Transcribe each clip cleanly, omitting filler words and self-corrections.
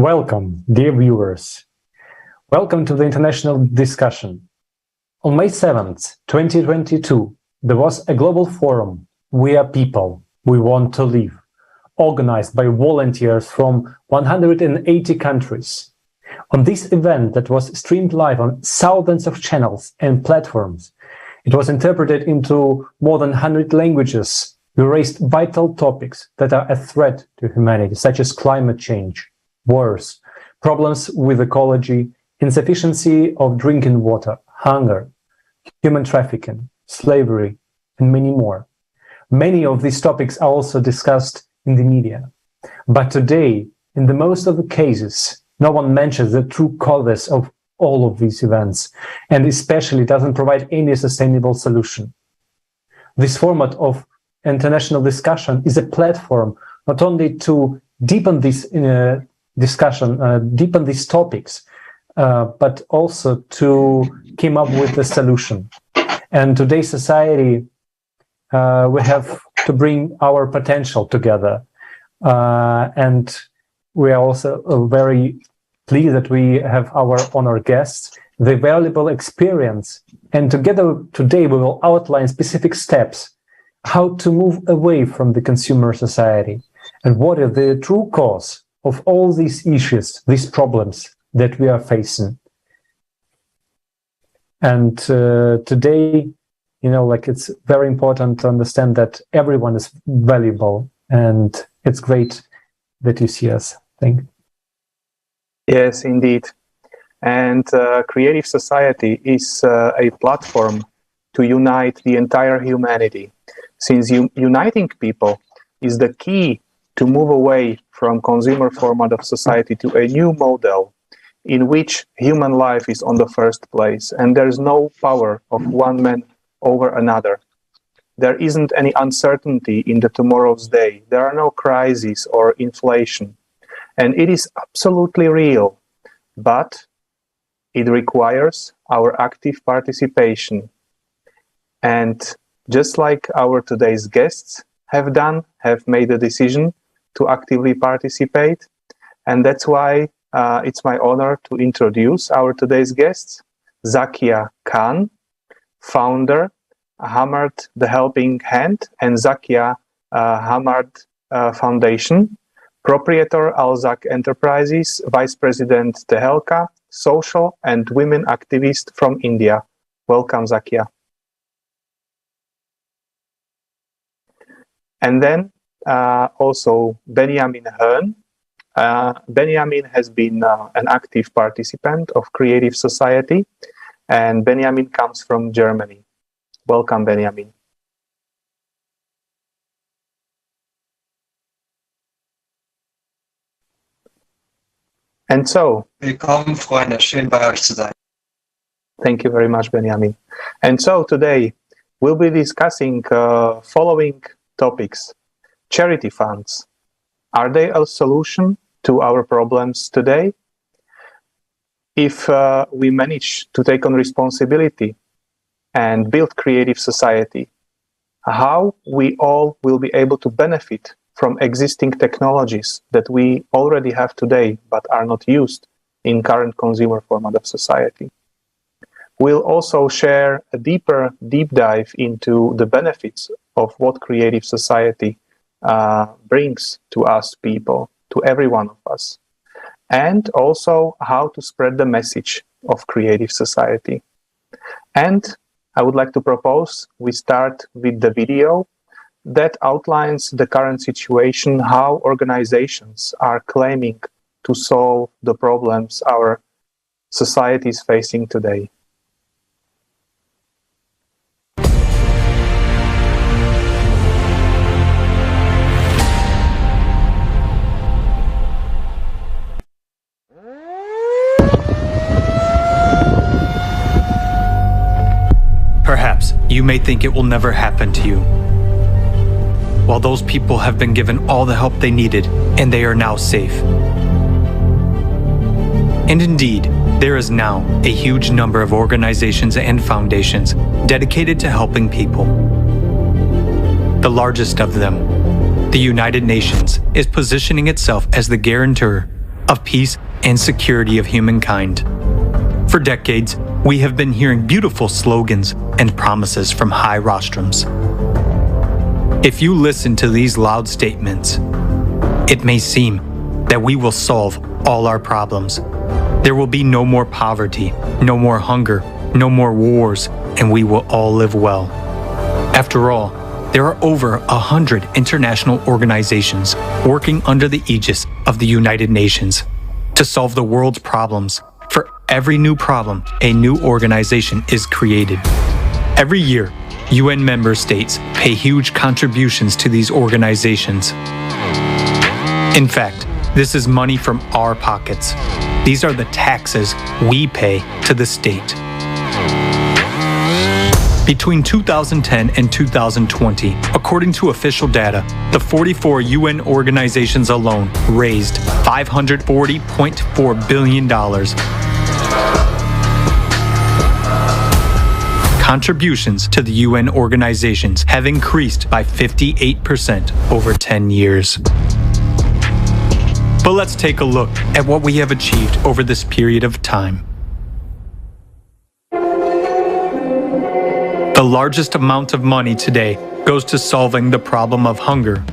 Welcome, dear viewers. Welcome to the international discussion. On May 7th, 2022, there was a global forum, We Are People, We Want to Live, organized by volunteers from 180 countries. On this event that was streamed live on thousands of channels and platforms, it was interpreted into more than 100 languages. We raised vital topics that are a threat to humanity, such as climate change, wars, problems with ecology, insufficiency of drinking water, hunger, human trafficking, slavery, and many more. Many of these topics are also discussed in the media. But today, in the most of the cases, no one mentions the true causes of all of these events, and especially doesn't provide any sustainable solution. This format of international discussion is a platform not only to deepen this discussion, deepen these topics, but also to come up with a solution. And today's society, we have to bring our potential together. And we are also very pleased that we have our honored guests, the valuable experience. And together today we will outline specific steps how to move away from the consumer society and what is the true cause of all these issues, these problems that we are facing. And today, it's very important to understand that everyone is valuable, and it's great that you see us. Thank you. Yes, indeed. And Creative Society is a platform to unite the entire humanity, since uniting people is the key to move away from consumer format of society to a new model in which human life is on the first place and there is no power of one man over another. There isn't any uncertainty in the tomorrow's day. There are no crises or inflation. And it is absolutely real, but it requires our active participation. And just like our today's guests have made a decision to actively participate. And that's why it's my honor to introduce our today's guests, Zakia Khan, founder, Hamad the Helping Hand and Zakia Hamad Foundation, proprietor Alzak Enterprises, Vice President Tehelka, social and women activist from India. Welcome, Zakia. And then also Benjamin Hoen. Benjamin has been an active participant of Creative Society, and Benjamin comes from Germany. Welcome, Benjamin. And so, Willkommen, Freunde. Schön bei euch zu sein. Thank you very much, Benjamin. And so today we'll be discussing following topics. Charity funds. Are they a solution to our problems today? If we manage to take on responsibility and build creative society, how we all will be able to benefit from existing technologies that we already have today but are not used in current consumer format of society. We'll also share a deep dive into the benefits of what creative society brings to us people, to every one of us, and also how to spread the message of creative society. And I would like to propose we start with the video that outlines the current situation, how organizations are claiming to solve the problems our society is facing today. Perhaps you may think it will never happen to you. While those people have been given all the help they needed and they are now safe. And indeed, there is now a huge number of organizations and foundations dedicated to helping people. The largest of them, the United Nations, is positioning itself as the guarantor of peace and security of humankind. For decades, we have been hearing beautiful slogans and promises from high rostrums. If you listen to these loud statements, it may seem that we will solve all our problems. There will be no more poverty, no more hunger, no more wars, and we will all live well. After all, there are over 100 international organizations working under the aegis of the United Nations to solve the world's problems. For every new problem, a new organization is created. Every year, UN member states pay huge contributions to these organizations. In fact, this is money from our pockets. These are the taxes we pay to the state. Between 2010 and 2020, according to official data, the 44 UN organizations alone raised $540.4 billion. Contributions to the UN organizations have increased by 58% over 10 years. But let's take a look at what we have achieved over this period of time. The largest amount of money today goes to solving the problem of hunger.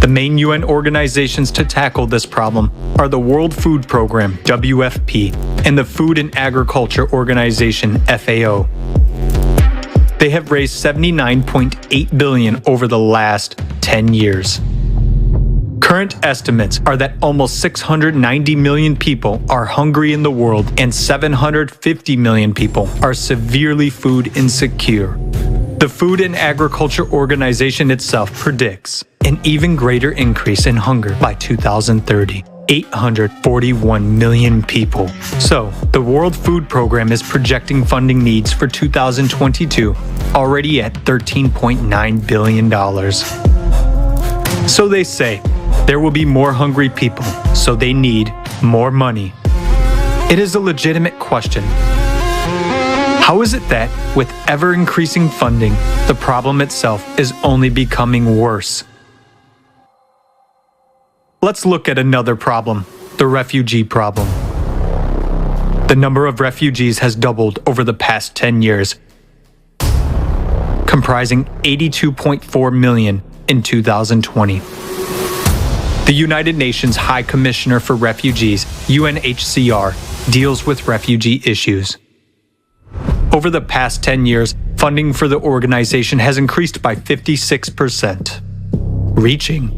The main UN organizations to tackle this problem are the World Food Program, WFP, and the Food and Agriculture Organization, FAO. They have raised $79.8 billion over the last 10 years. Current estimates are that almost 690 million people are hungry in the world and 750 million people are severely food insecure. The Food and Agriculture Organization itself predicts an even greater increase in hunger by 2030. 841 million people. So, the World Food Program is projecting funding needs for 2022 already at $13.9 billion. So they say, there will be more hungry people, so they need more money. It is a legitimate question. How is it that, with ever-increasing funding, the problem itself is only becoming worse? Let's look at another problem, the refugee problem. The number of refugees has doubled over the past 10 years, comprising 82.4 million in 2020. The United Nations High Commissioner for Refugees, UNHCR, deals with refugee issues. Over the past 10 years, funding for the organization has increased by 56%, reaching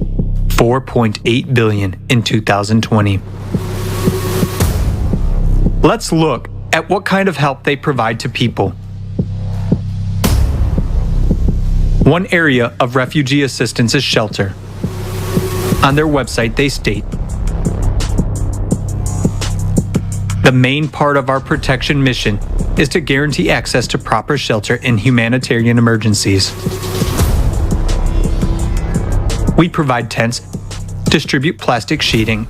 $4.8 billion in 2020. Let's look at what kind of help they provide to people. One area of refugee assistance is shelter. On their website, they state, the main part of our protection mission is to guarantee access to proper shelter in humanitarian emergencies. We provide tents, distribute plastic sheeting,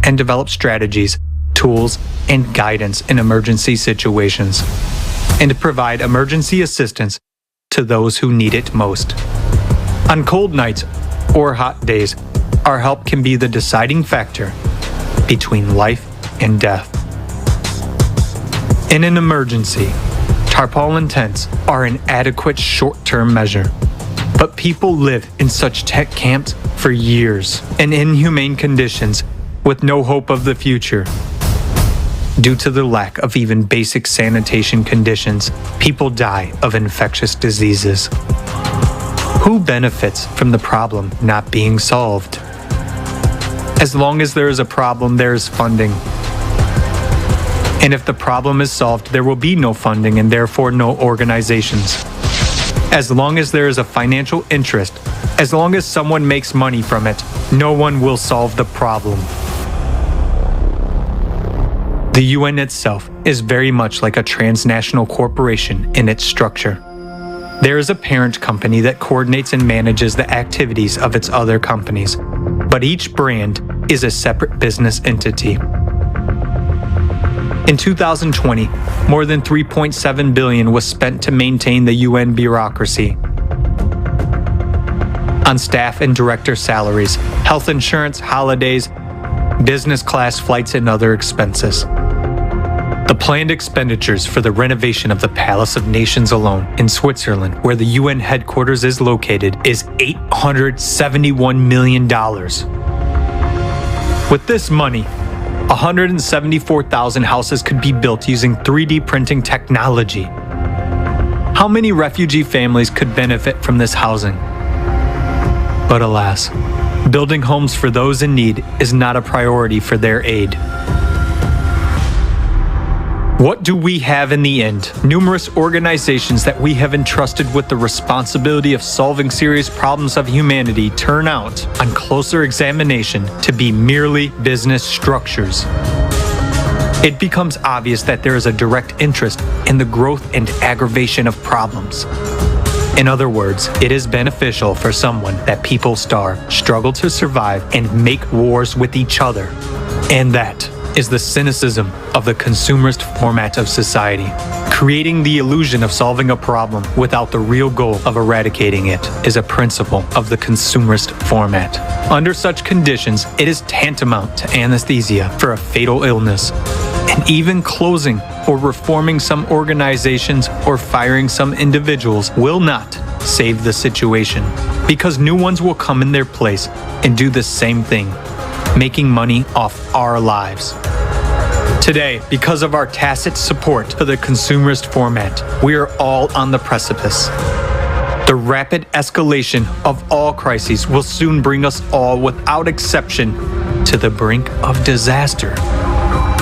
and develop strategies, tools, and guidance in emergency situations, and provide emergency assistance to those who need it most. On cold nights or hot days, our help can be the deciding factor between life and death. In an emergency, tarpaulin tents are an adequate short-term measure, but people live in such tent camps for years in inhumane conditions with no hope of the future. Due to the lack of even basic sanitation conditions, people die of infectious diseases. Who benefits from the problem not being solved? As long as there is a problem, there is funding. And if the problem is solved, there will be no funding and therefore no organizations. As long as there is a financial interest, as long as someone makes money from it, no one will solve the problem. The UN itself is very much like a transnational corporation in its structure. There is a parent company that coordinates and manages the activities of its other companies, but each brand is a separate business entity. In 2020, more than $3.7 billion was spent to maintain the UN bureaucracy. On staff and director salaries, health insurance, holidays, business class flights, and other expenses. The planned expenditures for the renovation of the Palace of Nations alone in Switzerland, where the UN headquarters is located, is $871 million. With this money, 174,000 houses could be built using 3D printing technology. How many refugee families could benefit from this housing? But alas, building homes for those in need is not a priority for their aid. What do we have in the end? Numerous organizations that we have entrusted with the responsibility of solving serious problems of humanity turn out, on closer examination, to be merely business structures. It becomes obvious that there is a direct interest in the growth and aggravation of problems. In other words, it is beneficial for someone that people starve, struggle to survive, and make wars with each other. And that is the cynicism of the consumerist format of society, creating the illusion of solving a problem without the real goal of eradicating it is a principle of the consumerist format. Under such conditions, it is tantamount to anesthesia for a fatal illness. And even closing or reforming some organizations or firing some individuals will not save the situation, because new ones will come in their place and do the same thing, making money off our lives. Today, because of our tacit support to the consumerist format, we are all on the precipice. The rapid escalation of all crises will soon bring us all, without exception, to the brink of disaster.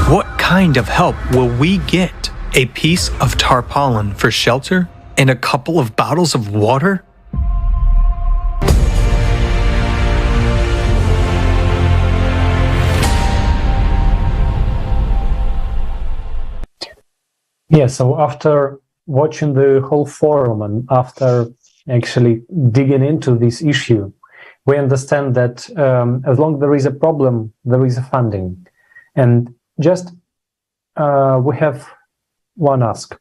What kind of help will we get? A piece of tarpaulin for shelter and a couple of bottles of water? Yeah, so after watching the whole forum and after actually digging into this issue, we understand that as long as there is a problem, there is a funding. And just we have one ask.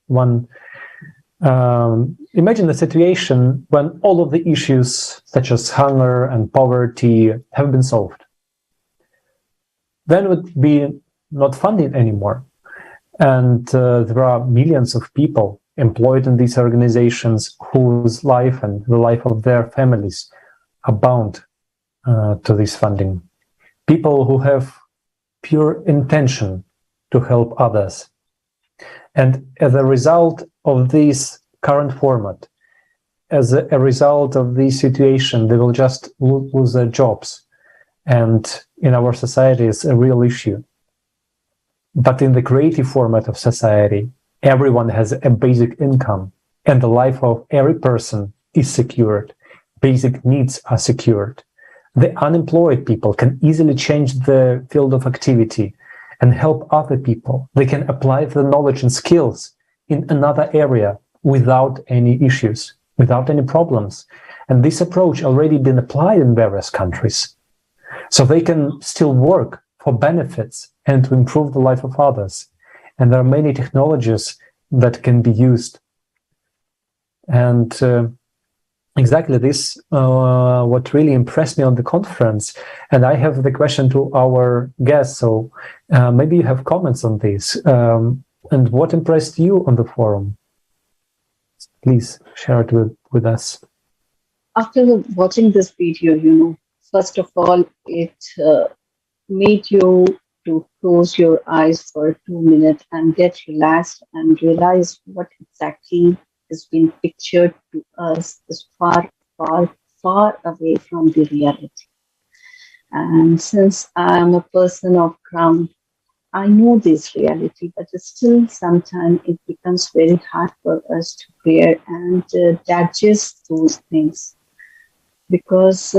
Imagine a situation when all of the issues such as hunger and poverty have been solved. Then it would be not funding anymore. And there are millions of people employed in these organizations whose life and the life of their families are bound to this funding. People who have pure intention to help others. And as a result of this current format, as a result of this situation, they will just lose their jobs. And in our society, it's a real issue. But in the creative format of society, everyone has a basic income and the life of every person is secured. Basic needs are secured. The unemployed people can easily change the field of activity and help other people. They can apply the knowledge and skills in another area without any issues, without any problems. And this approach already been applied in various countries. So they can still work for benefits and to improve the life of others. And there are many technologies that can be used. And exactly this, what really impressed me on the conference. And I have the question to our guests. So maybe you have comments on this. And what impressed you on the forum? Please share it with us. After watching this video, first of all, it made you to close your eyes for 2 minutes and get relaxed and realize what exactly is being pictured to us is far, far, far away from the reality. And since I am a person of ground, I know this reality, but still sometimes it becomes very hard for us to bear and digest those things. Because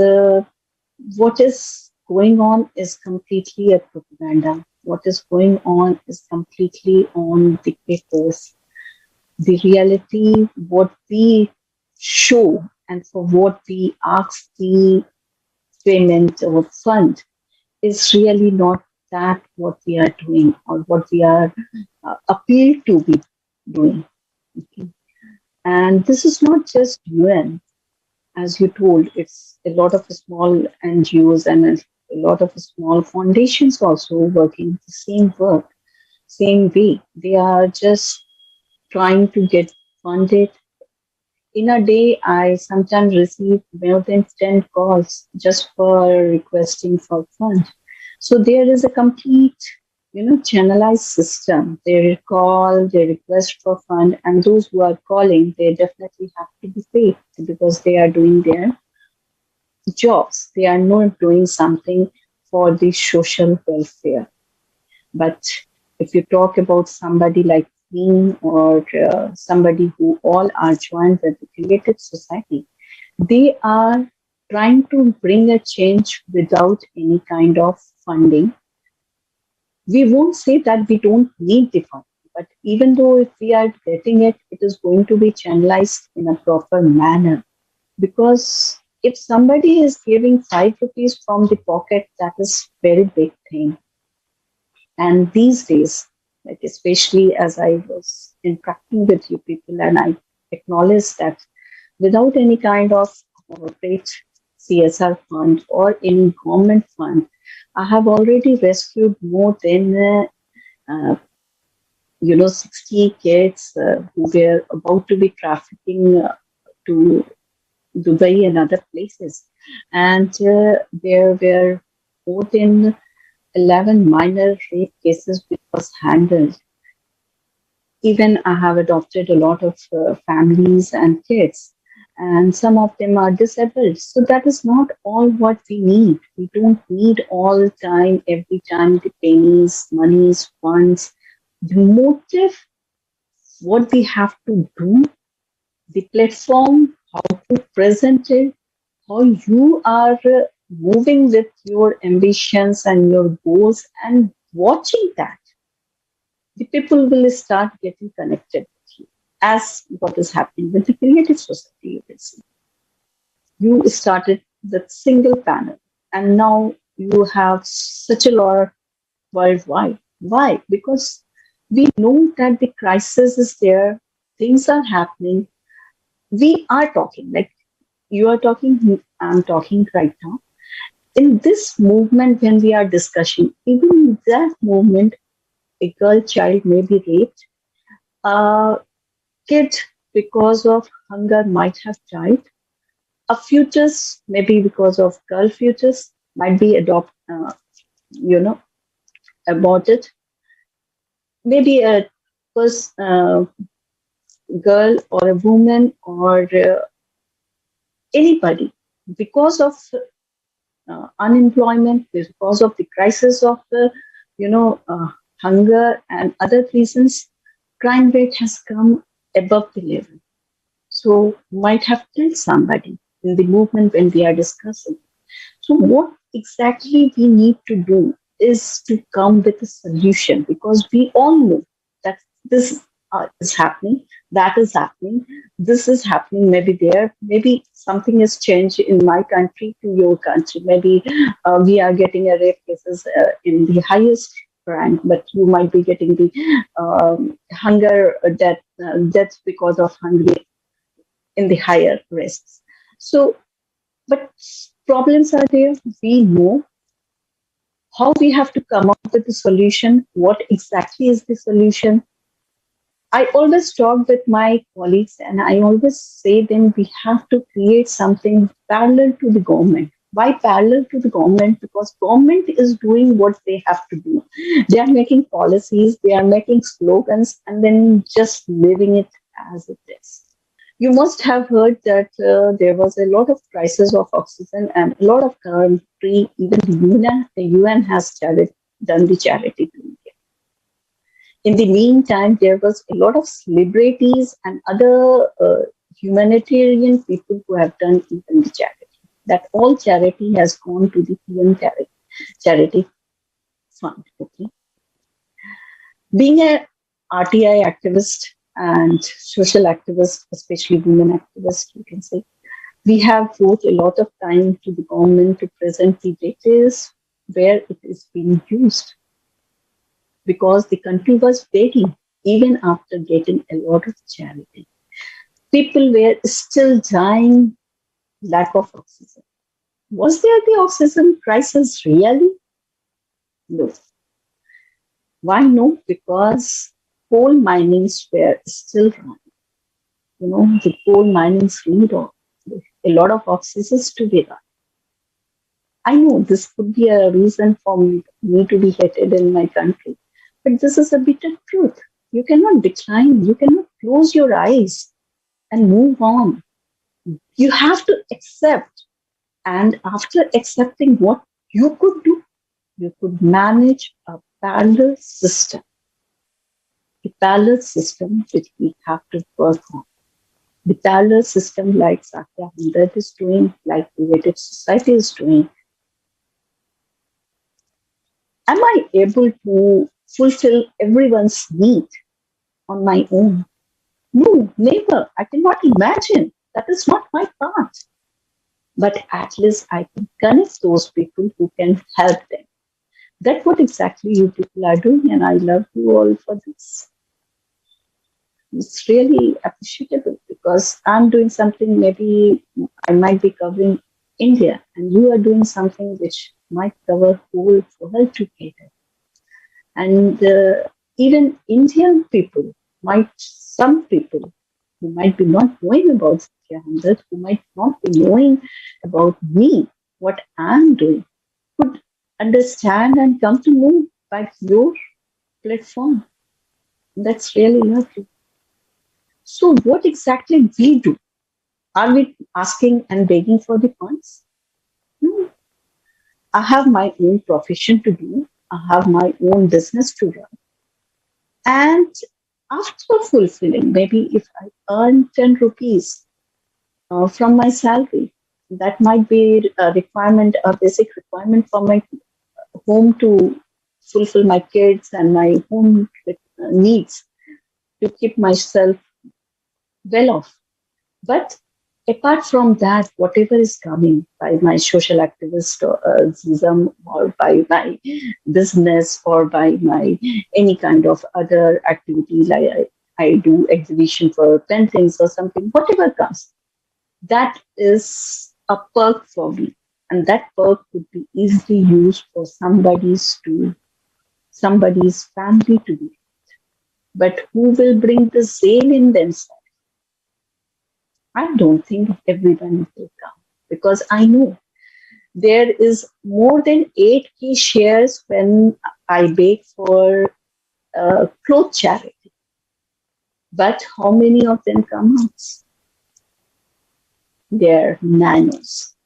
what is going on is completely a propaganda. What is going on is completely on the papers. The reality, what we show and for what we ask the payment or fund is really not that what we are doing or what we are appealed to be doing. Okay. And this is not just UN. As you told, it's a lot of small NGOs and a lot of small foundations also working the same work, same way. They are just trying to get funded. In a day, I sometimes receive more than 10 calls just for requesting for fund. So there is a complete, channelized system. They call, they request for fund, and those who are calling, they definitely have to be paid because they are doing their jobs. They are not doing something for the social welfare. But if you talk about somebody like me or somebody who all are joined with the creative society, they are trying to bring a change without any kind of funding. We won't say that we don't need the funding, but even though if we are getting it, it is going to be channelized in a proper manner. Because if somebody is giving 5 rupees from the pocket, that is very big thing. And these days, like especially as I was interacting with you people, and I acknowledge that without any kind of corporate CSR fund or any government fund, I have already rescued more than 60 kids who were about to be trafficking to Dubai and other places, and there were more than 11 minor rape cases which was handled. Even I have adopted a lot of families and kids, and some of them are disabled. So that is not all what we need. We don't need all the time, every time, the pennies, monies, funds. The motive, what we have to do, the platform, how to present it, how you are moving with your ambitions and your goals, and watching that, the people will start getting connected with you. As what is happening with the creative society, you can see. You started with single panel, and now you have such a lot worldwide. Why? Because we know that the crisis is there, things are happening. We are talking, like you are talking, I'm talking right now. In this movement, when we are discussing, even in that movement, a girl child may be raped, a kid because of hunger might have died, a fetus maybe because of girl fetus might be aborted, maybe a girl or a woman or anybody because of unemployment, because of the crisis of hunger and other reasons, crime rate has come above the level. So might have killed somebody in the movement when we are discussing. So what exactly we need to do is to come with a solution, because we all know that this is happening, that is happening, this is happening, maybe there, maybe something has changed in my country to your country. Maybe we are getting a rape cases in the highest rank, but you might be getting the hunger deaths because of hunger in the higher risks. So, but problems are there. We know how we have to come up with the solution. What exactly is the solution? I always talk with my colleagues and I always say then we have to create something parallel to the government. Why parallel to the government? Because government is doing what they have to do. They are making policies, they are making slogans, and then just living it as it is. You must have heard that there was a lot of crisis of oxygen, and a lot of country, even the UN has done the charity to India. In the meantime, there was a lot of celebrities and other humanitarian people who have done even the charity. That all charity has gone to the UN charity fund. Okay. Being a RTI activist and social activist, especially women activists, you can say, we have devoted a lot of time to the government to present the details where it is being used, because the country was begging even after getting a lot of charity. People were still dying, lack of oxygen. Was there the oxygen crisis really? No. Why no? Because coal minings were still running. The coal minings need a lot of oxygen to be run. I know this could be a reason for me to be hated in my country, but this is a bitter truth. You cannot decline, you cannot close your eyes and move on. You have to accept. And after accepting what you could do, you could manage a parallel system. A parallel system which we have to work on. The parallel system like Satya Hamdard is doing, like Creative Society is doing. Am I able to fulfill everyone's need on my own? No, never. I cannot imagine. That is not my path. But at least I can connect those people who can help them. That's what exactly you people are doing, and I love you all for this. It's really appreciable because I'm doing something, maybe I might be covering India, and you are doing something which might cover whole world together. And even Indian people some people who might be not knowing about Satya Hamdard, who might not be knowing about me, what I'm doing, could understand and come to know by your platform. That's really lovely. So what exactly we do? Are we asking and begging for the funds? No. I have my own profession to do. I have my own business to run. And after fulfilling, maybe if I earn 10 rupees from my salary, that might be a requirement, a basic requirement for my home to fulfill my kids and my home needs to keep myself well off. But apart from that, whatever is coming by my social activism or by my business or by my any kind of other activity, like I do exhibition for paintings or something, whatever comes, that is a perk for me. And that perk could be easily used for somebody's family to be. But who will bring the same in themselves? I don't think everyone will come because I know there is more than 8K shares when I bake for cloth charity. But how many of them come out? They're nanos.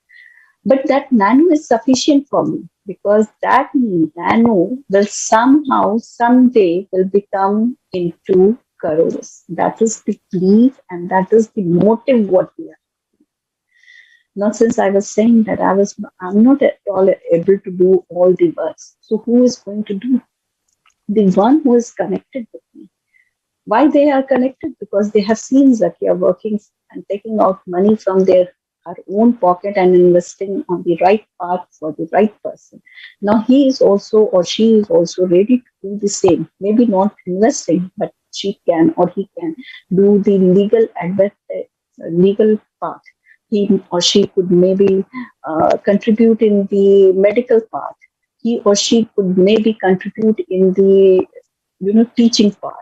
But that nano is sufficient for me because that nano will somehow, someday will become into crores. That is the belief and that is the motive what we are. Not since I was saying that I'm not at all able to do all the works. So who is going to do? The one who is connected with me. Why they are connected? Because they have seen Zakia working and taking out money from her own pocket and investing on the right path for the right person. Now he is also or she is also ready to do the same. Maybe not investing, but she can or he can do the legal part. He or she could maybe contribute in the medical part. He or she could maybe contribute in the teaching part.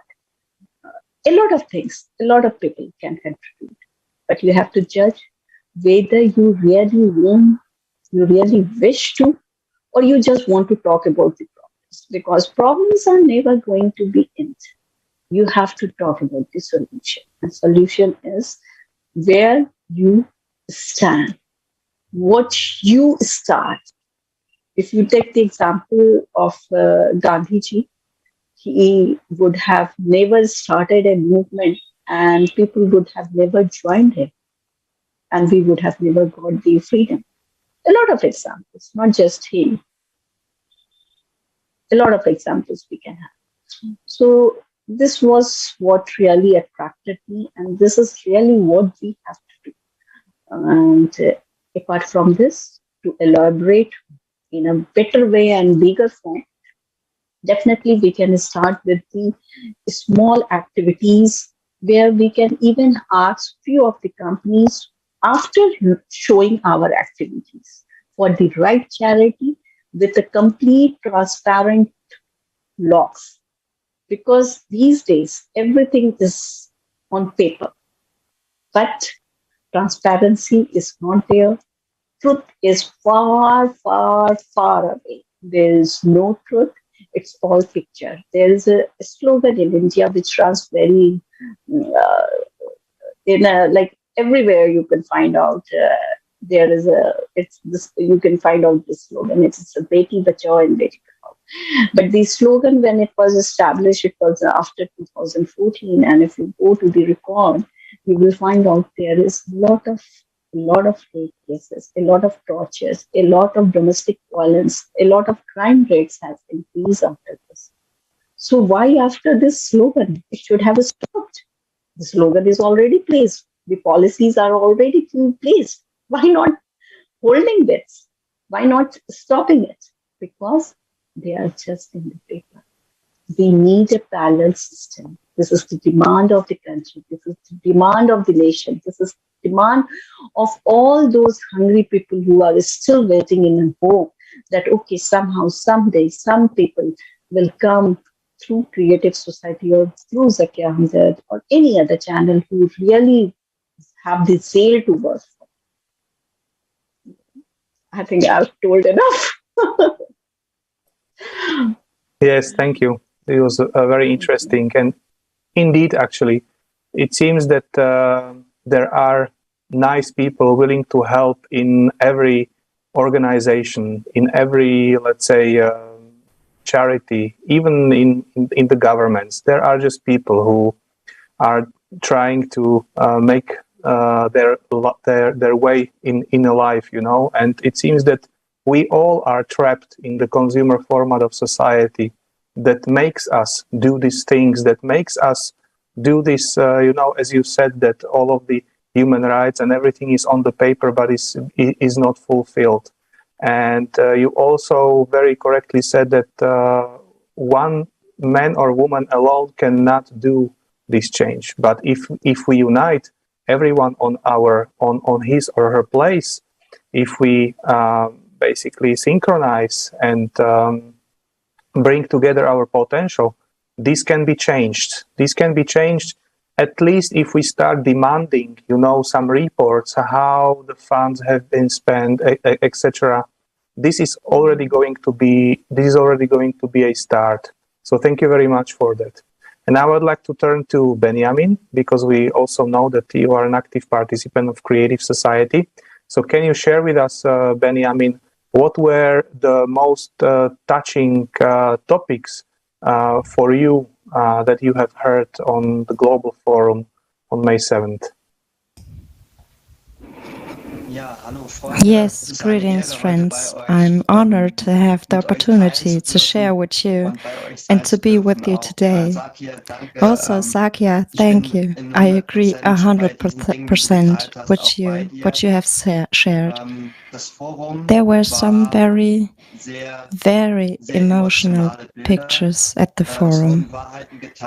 A lot of things, a lot of people can contribute, but you have to judge whether you really want, you really wish to, or you just want to talk about the problems, because problems are never going to be ended. You have to talk about the solution. And solution is where you stand, what you start. If you take the example of Gandhiji, he would have never started a movement and people would have never joined him and we would have never got the freedom. A lot of examples, not just him. A lot of examples we can have. So this was what really attracted me and this is really what we have to do. And apart from this, to elaborate in a better way and bigger form, definitely we can start with the small activities where we can even ask few of the companies after showing our activities for the right charity with a complete transparent logs. Because these days, everything is on paper, but transparency is not there. Truth is far, far, far away. There is no truth. It's all picture. There is a slogan in India which runs very uh, like everywhere you can find out. There is a it's this you can find out this slogan. It's a Beti Bachao and Beti Padhao. But the slogan, when it was established, it was after 2014. And if you go to the record, you will find out there is a lot of rape cases, a lot of tortures, a lot of domestic violence, a lot of crime rates has increased after this. So why after this slogan? It should have stopped. The slogan is already placed. The policies are already in place. Why not holding this? Why not stopping it? Because they are just in the paper. We need a parallel system. This is the demand of the country. This is the demand of the nation. This is the demand of all those hungry people who are still waiting in hope that, okay, somehow, someday, some people will come through Creative Society or through Zakia Hamzat or any other channel who really have the zeal to work for. I think I've told enough. Yes, thank you. It was very interesting. And indeed, actually, it seems that there are nice people willing to help in every organization, in every, let's say, charity, even in the governments. There are just people who are trying to make their way in a life, you know. And it seems that we all are trapped in the consumer format of society that makes us do these things, that makes us do this, you know, as you said, that all of the human rights and everything is on the paper, but is not fulfilled. And you also very correctly said that one man or woman alone cannot do this change. But if we unite everyone on his or her place, if we basically synchronize and bring together our potential, this can be changed. This can be changed at least if we start demanding, you know, some reports, how the funds have been spent, etc. This is already going to be a start. So thank you very much for that. And I would like to turn to Benjamin, because we also know that you are an active participant of Creative Society. So can you share with us, Benjamin, what were the most touching topics for you that you have heard on the Global Forum on May 7th? Yes, greetings, friends. I'm honored to have the opportunity to share with you and to be with you today. Also, Zakia, thank you. I agree 100% what you have shared. There were some very, very emotional pictures at the forum.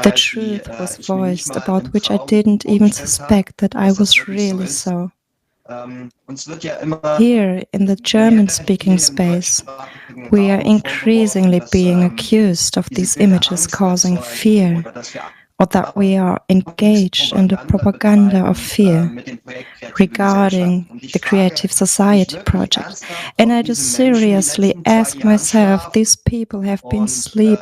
The truth was voiced about which I didn't even suspect that I was really so. Here in the German-speaking space, we are increasingly being accused of these images causing fear, or that we are engaged in the propaganda of fear regarding the Creative Society project. And I just seriously ask myself, these people have been asleep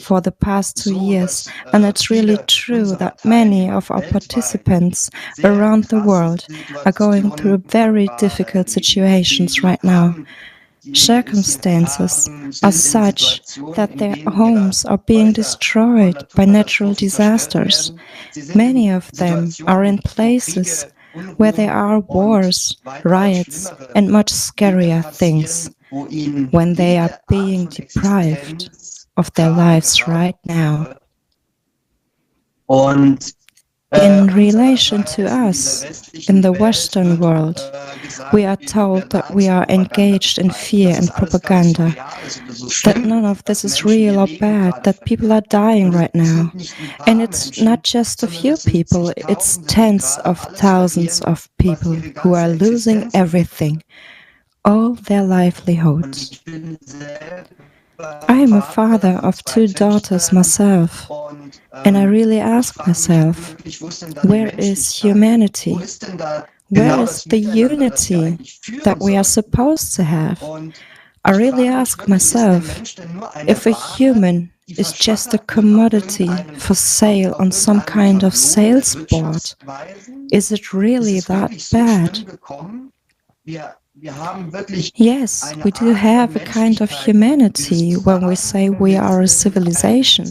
for the past 2 years, and it's really true that many of our participants around the world are going through very difficult situations right now. Circumstances are such that their homes are being destroyed by natural disasters. Many of them are in places where there are wars, riots, and much scarier things, when they are being deprived of their lives right now. In relation to us, in the Western world, we are told that we are engaged in fear and propaganda, that none of this is real or bad, that people are dying right now. And it's not just a few people, it's tens of thousands of people who are losing everything. all their livelihoods. I am a father of 2 daughters myself, and I really ask myself, where is humanity? Where is the unity that we are supposed to have? I really ask myself, if a human is just a commodity for sale on some kind of sales board, is it really that bad? Yes, we do have a kind of humanity when we say we are a civilization.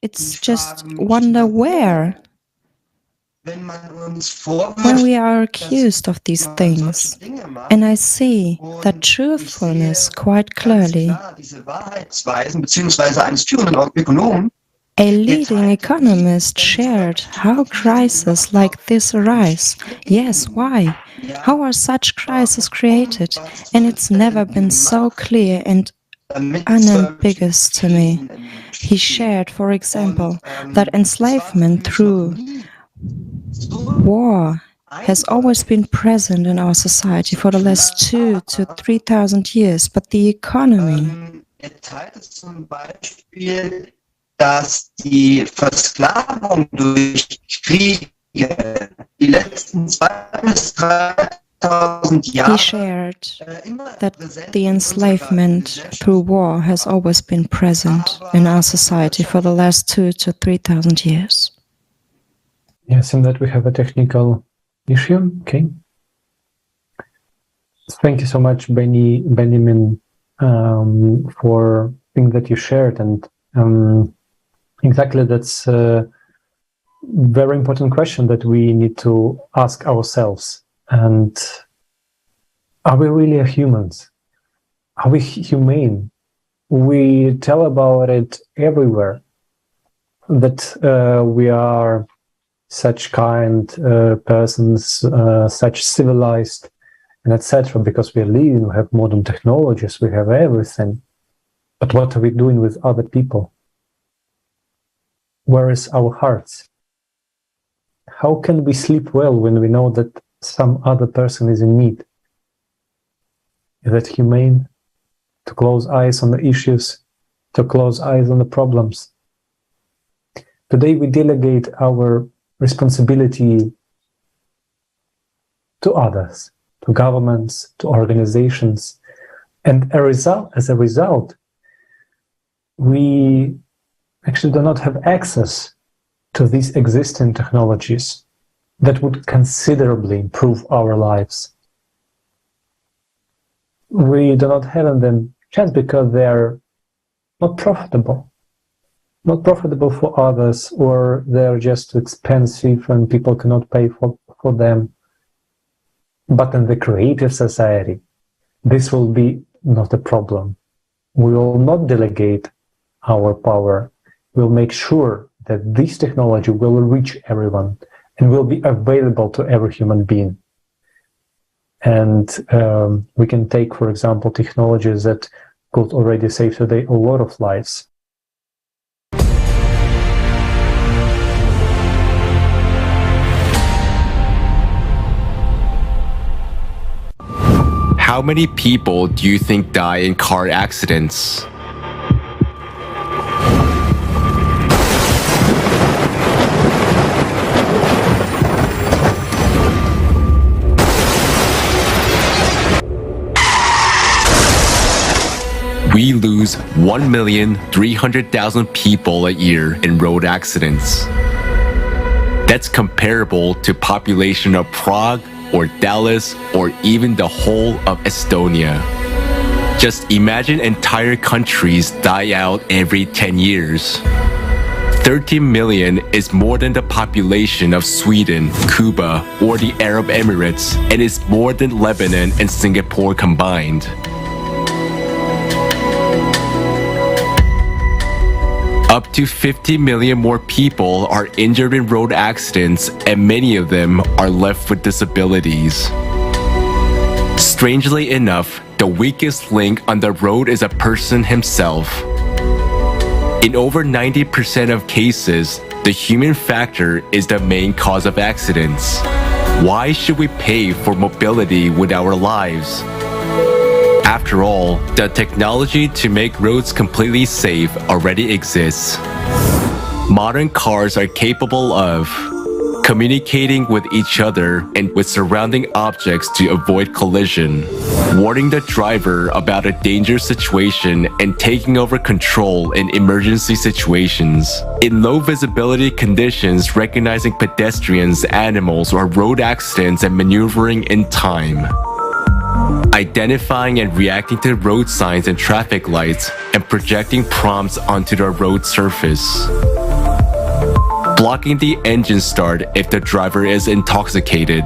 It's just wonder where. When we are accused of these things, and I see that truthfulness quite clearly. A leading economist shared how crises like this arise. Yes, why? How are such crises created? And it's never been so clear and unambiguous to me. He shared, for example, that enslavement through war has always been present in our society for the last 2,000 to 3,000 years, but the economy dass die Versklavung durch Kriege die letzten 2.000 bis 3.000 Jahre. He shared that the enslavement through war has always been present in our society for the last 2,000 to 3,000 years. Yes, and that we have a technical issue. Okay. Thank you so much, Benjamin, for things that you shared, and exactly, that's a very important question that we need to ask ourselves. And are we really humans? Are we humane? We tell about it everywhere, that we are such kind persons, such civilized, and etc., because we are leading, we have modern technologies, we have everything. But what are we doing with other people? Where is our hearts? How can we sleep well when we know that some other person is in need? Is that humane? To close eyes on the issues, to close eyes on the problems. Today we delegate our responsibility to others, to governments, to organizations, and as a result, we actually do not have access to these existing technologies that would considerably improve our lives. We do not have them just because they are not profitable for others, or they're just too expensive and people cannot pay for them. But in the creative society, this will be not a problem. We will not delegate our power. We'll make sure that this technology will reach everyone and will be available to every human being. And we can take, for example, technologies that could already save today a lot of lives. How many people do you think die in car accidents? We lose 1,300,000 people a year in road accidents. That's comparable to population of Prague or Dallas or even the whole of Estonia. Just imagine entire countries die out every 10 years. 13 million is more than the population of Sweden, Cuba, or the Arab Emirates, and is more than Lebanon and Singapore combined. Up to 50 million more people are injured in road accidents, and many of them are left with disabilities. Strangely enough, the weakest link on the road is a person himself. In over 90% of cases, the human factor is the main cause of accidents. Why should we pay for mobility with our lives? After all, the technology to make roads completely safe already exists. Modern cars are capable of communicating with each other and with surrounding objects to avoid collision, warning the driver about a dangerous situation and taking over control in emergency situations. In low visibility conditions, recognizing pedestrians, animals, or road accidents and maneuvering in time. Identifying and reacting to road signs and traffic lights and projecting prompts onto the road surface. Blocking the engine start if the driver is intoxicated.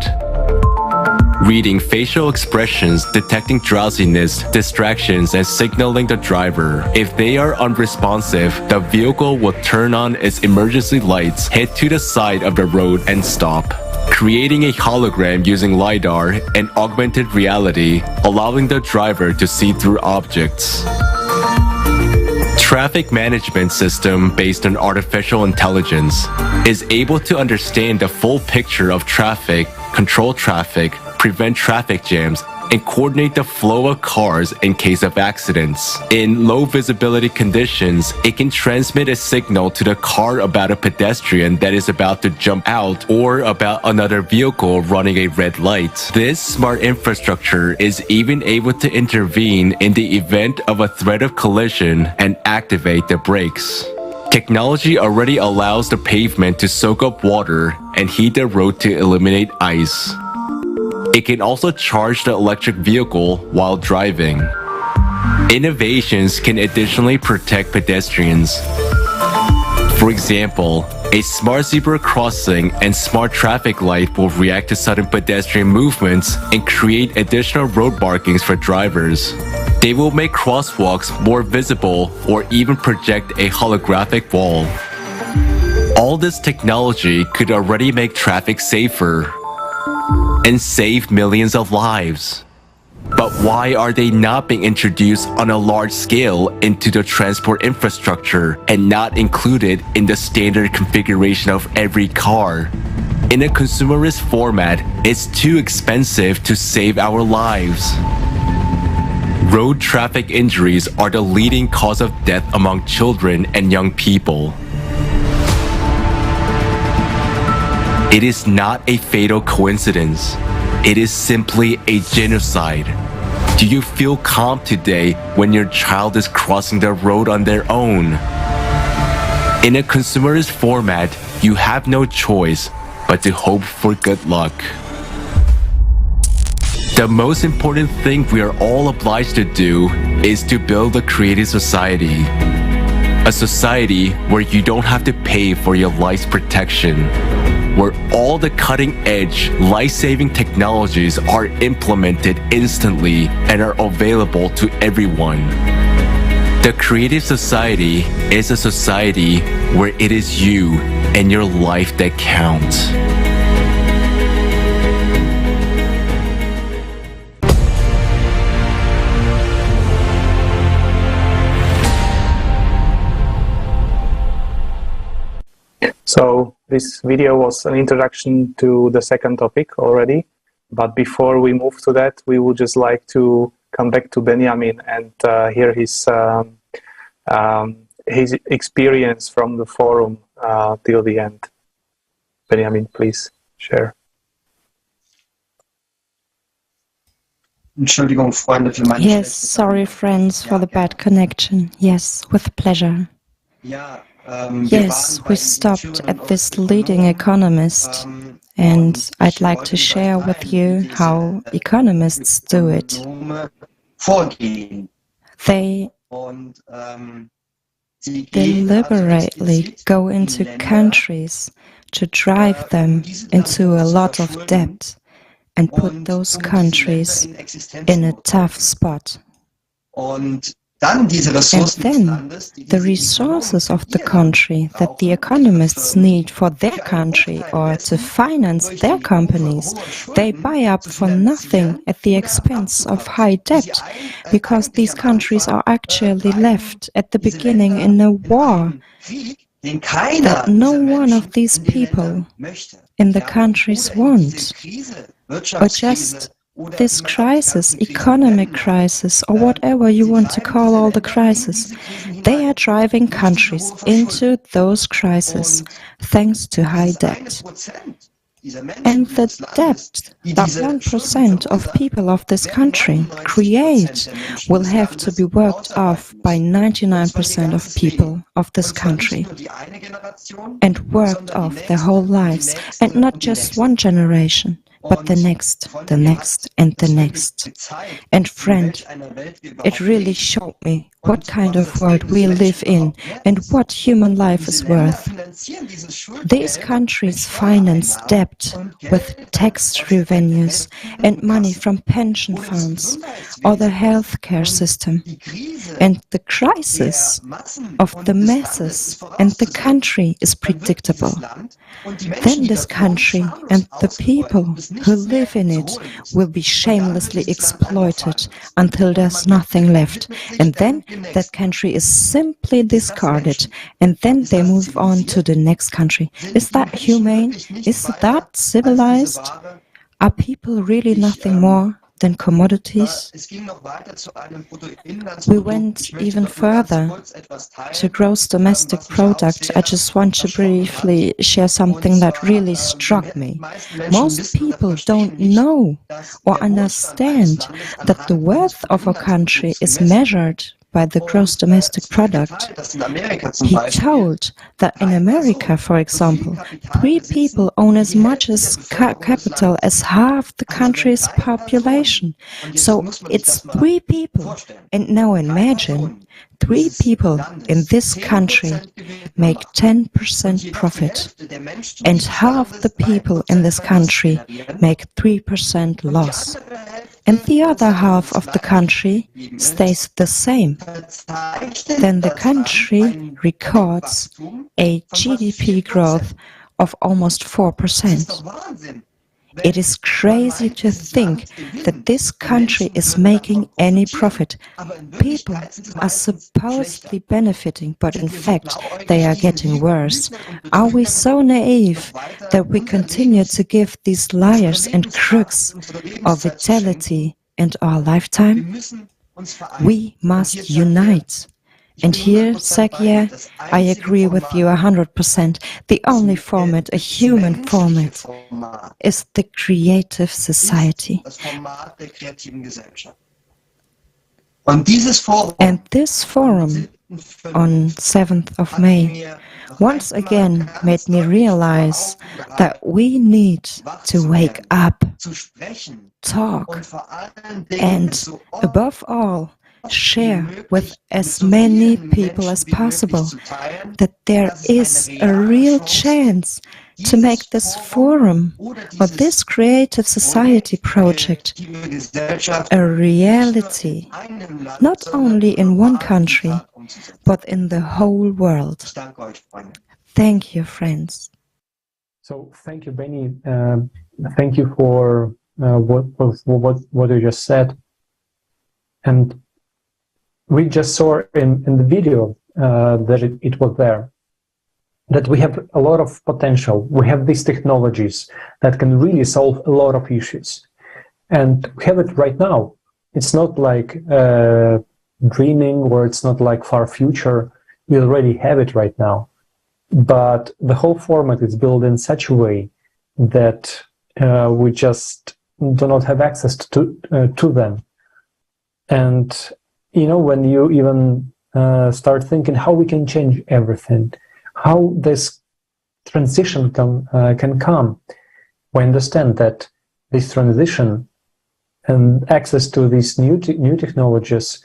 Reading facial expressions, detecting drowsiness, distractions, and signaling the driver. If they are unresponsive, the vehicle will turn on its emergency lights, head to the side of the road, and stop. Creating a hologram using LiDAR and augmented reality, allowing the driver to see through objects. Traffic management system based on artificial intelligence is able to understand the full picture of traffic, control traffic, prevent traffic jams, and coordinate the flow of cars in case of accidents. In low visibility conditions, it can transmit a signal to the car about a pedestrian that is about to jump out or about another vehicle running a red light. This smart infrastructure is even able to intervene in the event of a threat of collision and activate the brakes. Technology already allows the pavement to soak up water and heat the road to eliminate ice. It can also charge the electric vehicle while driving. Innovations can additionally protect pedestrians. For example, a smart zebra crossing and smart traffic light will react to sudden pedestrian movements and create additional road markings for drivers. They will make crosswalks more visible or even project a holographic wall. All this technology could already make traffic safer and save millions of lives. But why are they not being introduced on a large scale into the transport infrastructure and not included in the standard configuration of every car? In a consumerist format, it's too expensive to save our lives. Road traffic injuries are the leading cause of death among children and young people. It is not a fatal coincidence. It is simply a genocide. Do you feel calm today when your child is crossing the road on their own? In a consumerist format, you have no choice but to hope for good luck. The most important thing we are all obliged to do is to build a creative society. A society where you don't have to pay for your life's protection, where all the cutting-edge, life-saving technologies are implemented instantly and are available to everyone. The creative society is a society where it is you and your life that count. So this video was an introduction to the second topic already, but before we move to that, we would just like to come back to Benjamin and hear his experience from the forum till the end. Benjamin, please share. Yes, sorry friends for the bad connection. Yes, with pleasure. Yes, we stopped at this leading economist, and I'd like to share with you how economists do it. They deliberately go into countries to drive them into a lot of debt and put those countries in a tough spot. And then the resources of the country that the economists need for their country or to finance their companies, they buy up for nothing at the expense of high debt, because these countries are actually left at the beginning in a war that no one of these people in the countries want, or just this crisis, economic crisis, or whatever you want to call all the crises, they are driving countries into those crises thanks to high debt. And the debt that 1% of people of this country create will have to be worked off by 99% of people of this country, and worked off their whole lives, and not just one generation, but the next, and the next. And friend, it really showed me what kind of world we live in and what human life is worth. These countries finance debt with tax revenues and money from pension funds or the healthcare system. And the crisis of the masses and the country is predictable. Then this country and the people who live in it will be shamelessly exploited until there's nothing left. And then that country is simply discarded, and then they move on to the next country. Is that humane? Is that civilized? Are people really nothing more than commodities? We went even further to gross domestic product. I just want to briefly share something that really struck me. Most people don't know or understand that the worth of a country is measured by the gross domestic product. He told that in America, for example, 3 people own as much as capital as half the country's population. So it's 3 people. And now imagine 3 people in this country make 10% profit, and half the people in this country make 3% loss. And the other half of the country stays the same. Then the country records a GDP growth of almost 4%. It is crazy to think that this country is making any profit. People are supposedly benefiting, but in fact they are getting worse. Are we so naive that we continue to give these liars and crooks our vitality and our lifetime? We must unite. And here, Sakia, I agree with you 100%. The only format, a human format, is the creative society. And this forum on 7th of May once again made me realize that we need to wake up, talk, and above all, share with as many people as possible that there is a real chance to make this forum or this creative society project a reality, not only in one country, but in the whole world. Thank you, friends. So, thank you, Benny. Thank you for what you just said. And we just saw in the video that it was there, that we have a lot of potential. We have these technologies that can really solve a lot of issues. And we have it right now. It's not like dreaming, or it's not like far future. We already have it right now. But the whole format is built in such a way that we just do not have access to them. And you know, when you even start thinking how we can change everything, how this transition can come, we understand that this transition and access to these new technologies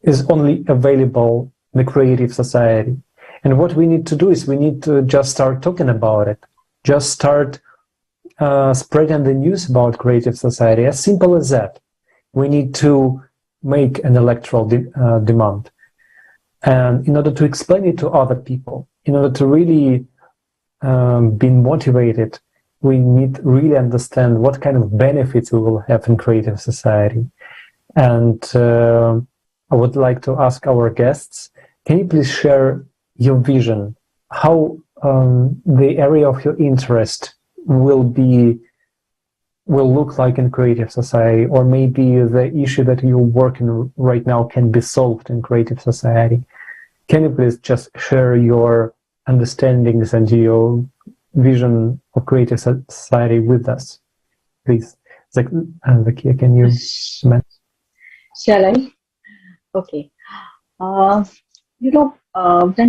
is only available in the creative society. And what we need to do is we need to just start talking about it, just start spreading the news about creative society, as simple as that. We need to make an electoral demand, and in order to explain it to other people, in order to really be motivated, we need really understand what kind of benefits we will have in creative society. And I would like to ask our guests, can you please share your vision, how the area of your interest will look like in creative society, or maybe the issue that you're working right now can be solved in creative society. Can you please just share your understandings and your vision of creative society with us, please? Zakia, can you? Shall I? Okay. When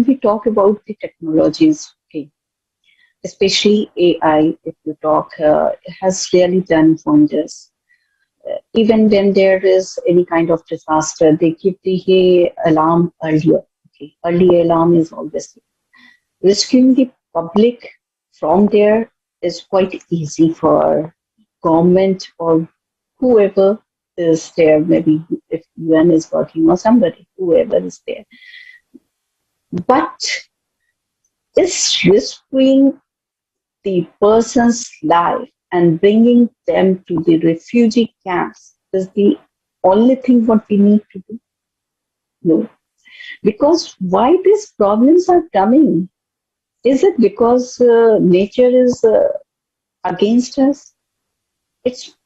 we talk about the technologies, okay, especially AI, if you talk, has really done wonders. Even when there is any kind of disaster, they give the alarm earlier. Okay, early alarm is always there. Rescuing the public from there is quite easy for government or whoever is there. Maybe if UN is working or somebody, whoever is there. But is rescuing the person's life and bringing them to the refugee camps is the only thing what we need to do? No. Because why these problems are coming? Is it because nature is against us?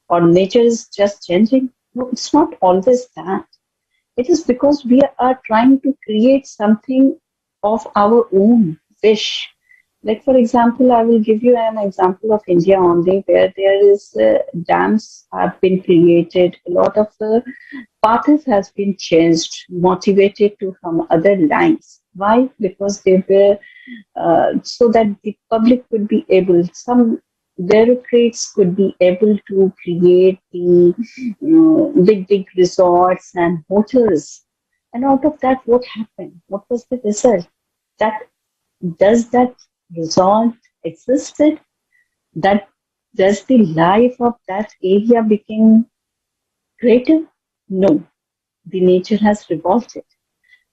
Or nature is just changing? No, it's not always that. It is because we are trying to create something of our own wish. Like, for example, I will give you an example of India only, where there is dams have been created, a lot of paths has been changed, motivated to from other lines. Why? Because they were so that the public could be able, some bureaucrats could be able to create the big resorts and hotels. And out of that, what happened? What was the result? Does that resort existed? Does the life of that area became greater? No. The nature has revolted.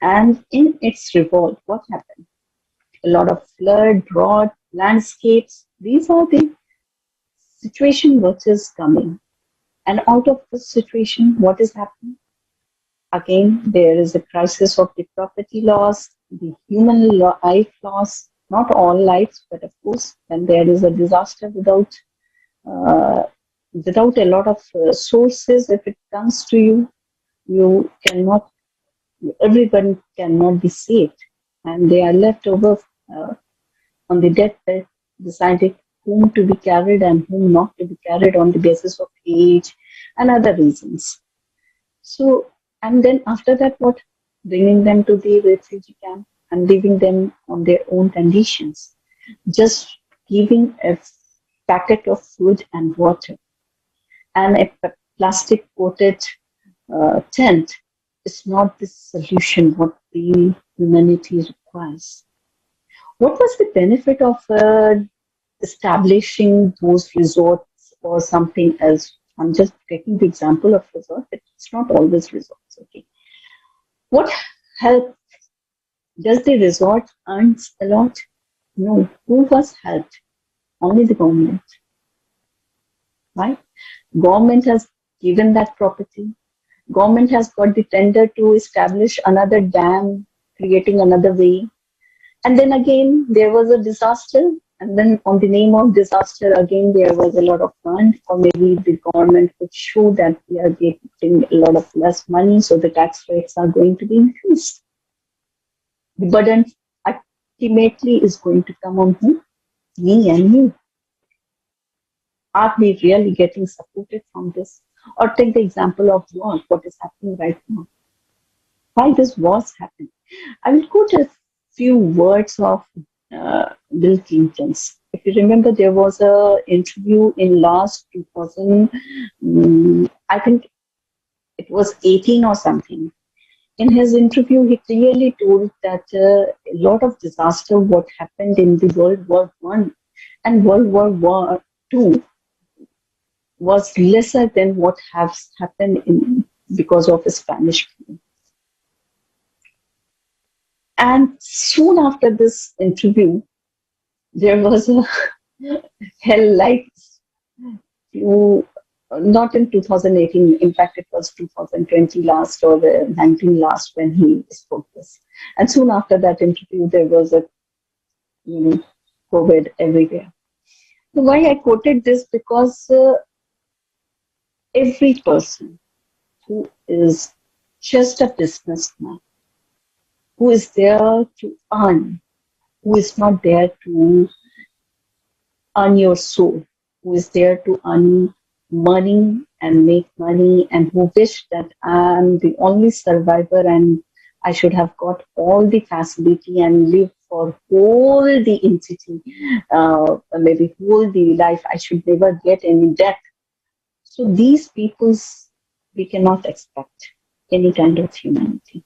And in its revolt, what happened? A lot of flood, drought, landscapes. These are the situation which is coming. And out of this situation, what is happening? Again, there is a crisis of the property loss, the human life loss, not all lives, but of course, when there is a disaster without a lot of sources, if it comes to you cannot, everyone cannot be saved. And they are left over on the deathbed, deciding whom to be carried and whom not to be carried on the basis of age and other reasons. So, and then after that, what? Bringing them to the refugee camp and leaving them on their own conditions. Just giving a packet of food and water and a plastic coated tent is not the solution what the humanity requires. What was the benefit of establishing those resorts or something else? I'm just taking the example of resort, but it's not always resorts. Okay. What help? Does the resort earns a lot? No. Who was helped? Only the government. Right? Government has given that property. Government has got the tender to establish another dam, creating another way. And then again, there was a disaster. And then on the name of disaster, again, there was a lot of fund, or maybe the government would show that we are getting a lot of less money, so the tax rates are going to be increased. The burden ultimately is going to come on who? Me and you. Are we really getting supported from this? Or take the example of war, what is happening right now. Why this was happening? I will quote a few words of Bill Clinton's. If you remember, there was an interview in last 2000, I think it was 18 or something. In his interview, he clearly told that a lot of disaster what happened in the World War I and World War II was lesser than what has happened because of the Spanish flu. And soon after this interview, there was a hell like few, not in 2018, in fact, it was 2020 last or 19 last when he spoke this. And soon after that interview, there was a COVID everywhere. Why I quoted this? Because every person who is just a businessman, who is there to earn, who is not there to earn your soul, who is there to earn money and make money, and who wish that I'm the only survivor and I should have got all the facility and live for whole the entity, maybe whole the life. I should never get any death. So these peoples, we cannot expect any kind of humanity.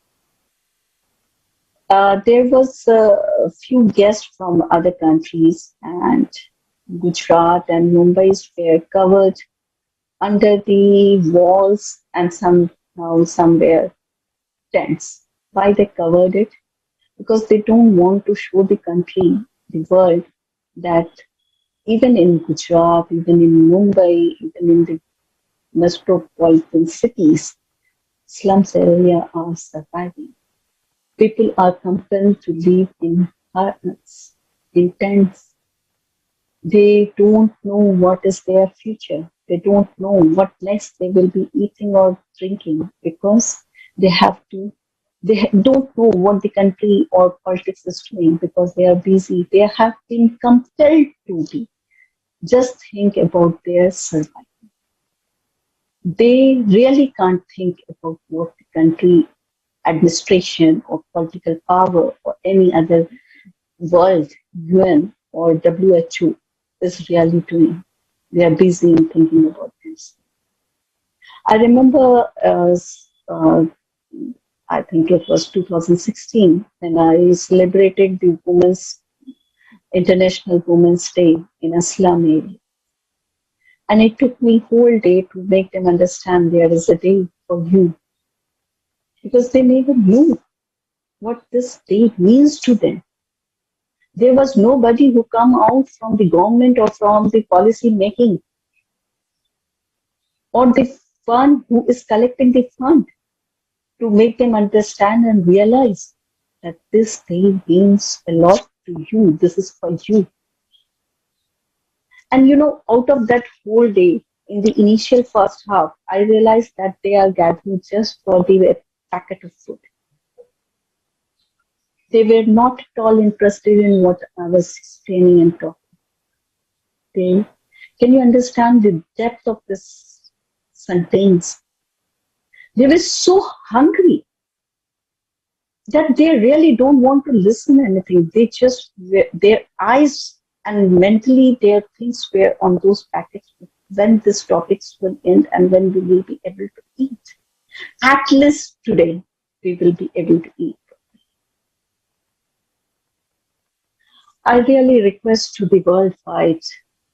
There was a few guests from other countries, and Gujarat and Mumbai's were covered under the walls and somehow somewhere tents. Why they covered it? Because they don't want to show the country, the world, that even in Gujarat, even in Mumbai, even in the metropolitan cities, slums area are surviving. People are compelled to live in huts, in tents. They don't know what is their future. They don't know what next they will be eating or drinking, because they don't know what the country or politics is doing, because they are busy. They have been compelled to be. Just think about their survival. They really can't think about what the country administration or political power or any other world, UN or WHO is really doing. They are busy in thinking about this. I remember, I think it was 2016, when I celebrated the International Women's Day in a slum area. And it took me whole day to make them understand there is a day for you. Because they never knew what this day means to them. There was nobody who come out from the government or from the policy making or the fund who is collecting the fund to make them understand and realize that this day means a lot to you. This is for you. And out of that whole day, in the initial first half, I realized that they are gathering just for the packet of food. They were not at all interested in what I was explaining and talking. Can you understand the depth of this sentence? They were so hungry that they really don't want to listen to anything. They just, their eyes and mentally their things were on those packets. When these topics will end and when we will be able to eat. At least today, we will be able to eat. I really request to the worldwide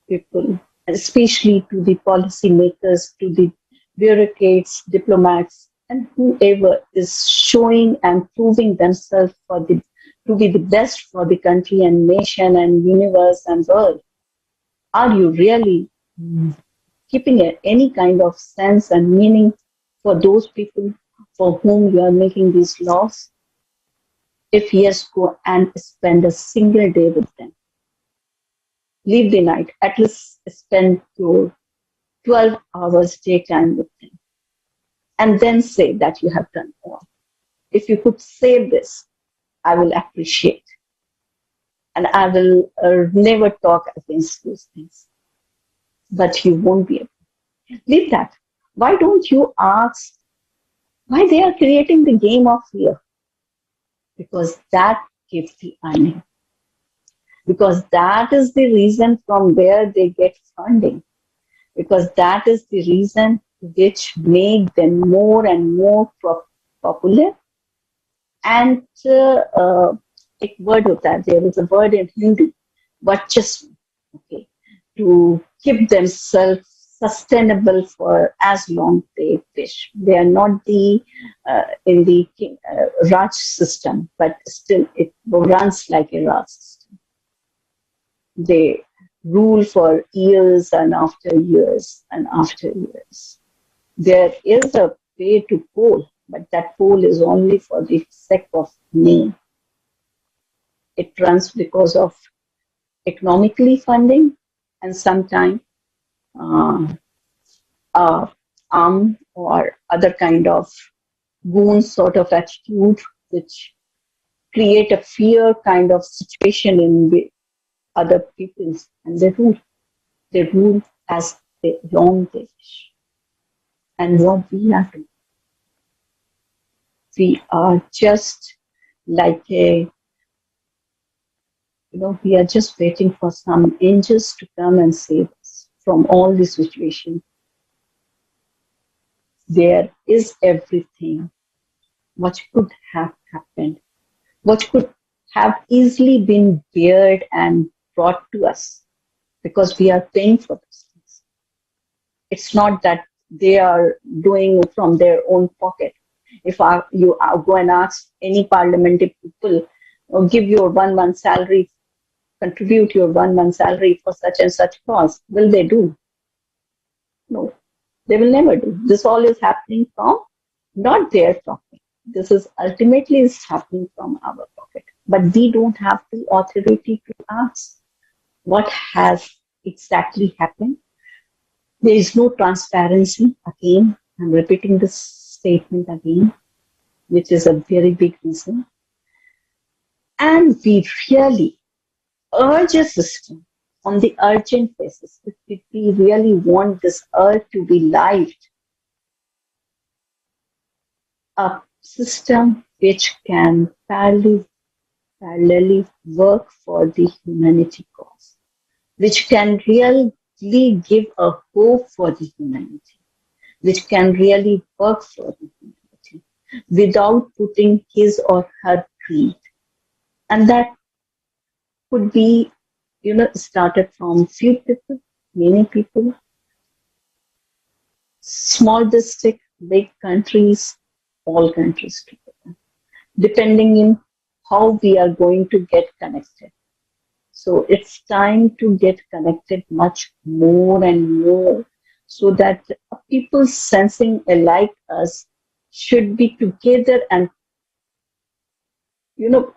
people, especially to the policymakers, to the bureaucrats, diplomats, and whoever is showing and proving themselves to be the best for the country and nation and universe and world. Are you really keeping any kind of sense and meaning for those people for whom you are making these laws? If yes, go and spend a single day with them. Leave the night, at least spend your 12 hours daytime with them. And then say that you have done all. If you could say this, I will appreciate. And I will never talk against those things. But you won't be able. Leave that. Why don't you ask why they are creating the game of fear? Because that gives the earning. Because that is the reason from where they get funding. Because that is the reason which make them more and more popular. And एक word होता है, there is a word in Hindi, varchasva, okay, to keep themselves sustainable for as long they wish. They are not in the Raj system, but still it runs like a Raj system. They rule for years and after years and after years. There is a way to poll, but that poll is only for the sake of name. It runs because of economically funding, and sometimes or other kind of goon sort of attitude, which create a fear kind of situation in the other peoples, and they rule as long they wish. And what we are doing, we are just like we are just waiting for some angels to come and save us from all the situation. There is everything what could have happened, what could have easily been bared and brought to us, because we are paying for those things. It's not that they are doing from their own pocket. If you go and ask any parliamentary people, or give your 1 month salary, contribute your 1 month salary for such and such cause, will they do? No, they will never do. This all is happening from not their pocket. This is ultimately is happening from our pocket. But we don't have the authority to ask what has exactly happened. There is no transparency. Again, I'm repeating this statement again, which is a very big reason. And we really urge a system on the urgent basis. If we really want this earth to be lived, a system which can parallelly work for the humanity cause, which can really give a hope for the humanity, which can really work for the humanity without putting his or her greed. And that could be, started from few people, many people, small district, big countries, all countries together, depending on how we are going to get connected. So it's time to get connected much more and more, so that people sensing alike us should be together. And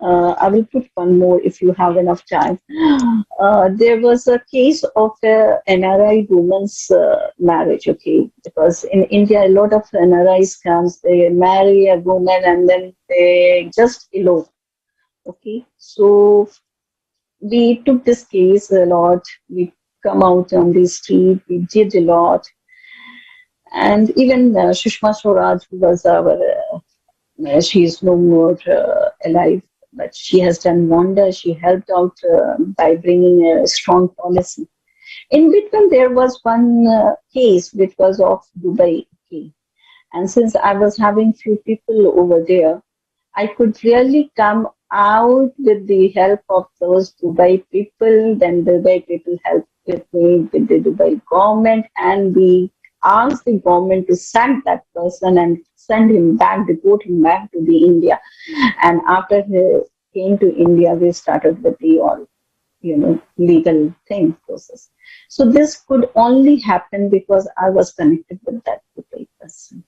I will put one more if you have enough time. There was a case of a NRI woman's marriage, okay? Because in India, a lot of NRIs comes, they marry a woman and then they just elope, okay? So we took this case a lot. We come out on the street, we did a lot. And even Sushma Swaraj, who was our she is no more alive, but she has done wonders. She helped out by bringing a strong policy. In between, there was one case which was of Dubai. Okay. And since I was having few people over there, I could really come out with the help of those Dubai people. Then Dubai people helped with me, with the Dubai government, and we asked the government to sack that person and send him back, deport him back to the India. And after he came to India, we started with the all, legal thing process. So this could only happen because I was connected with that Dubai person.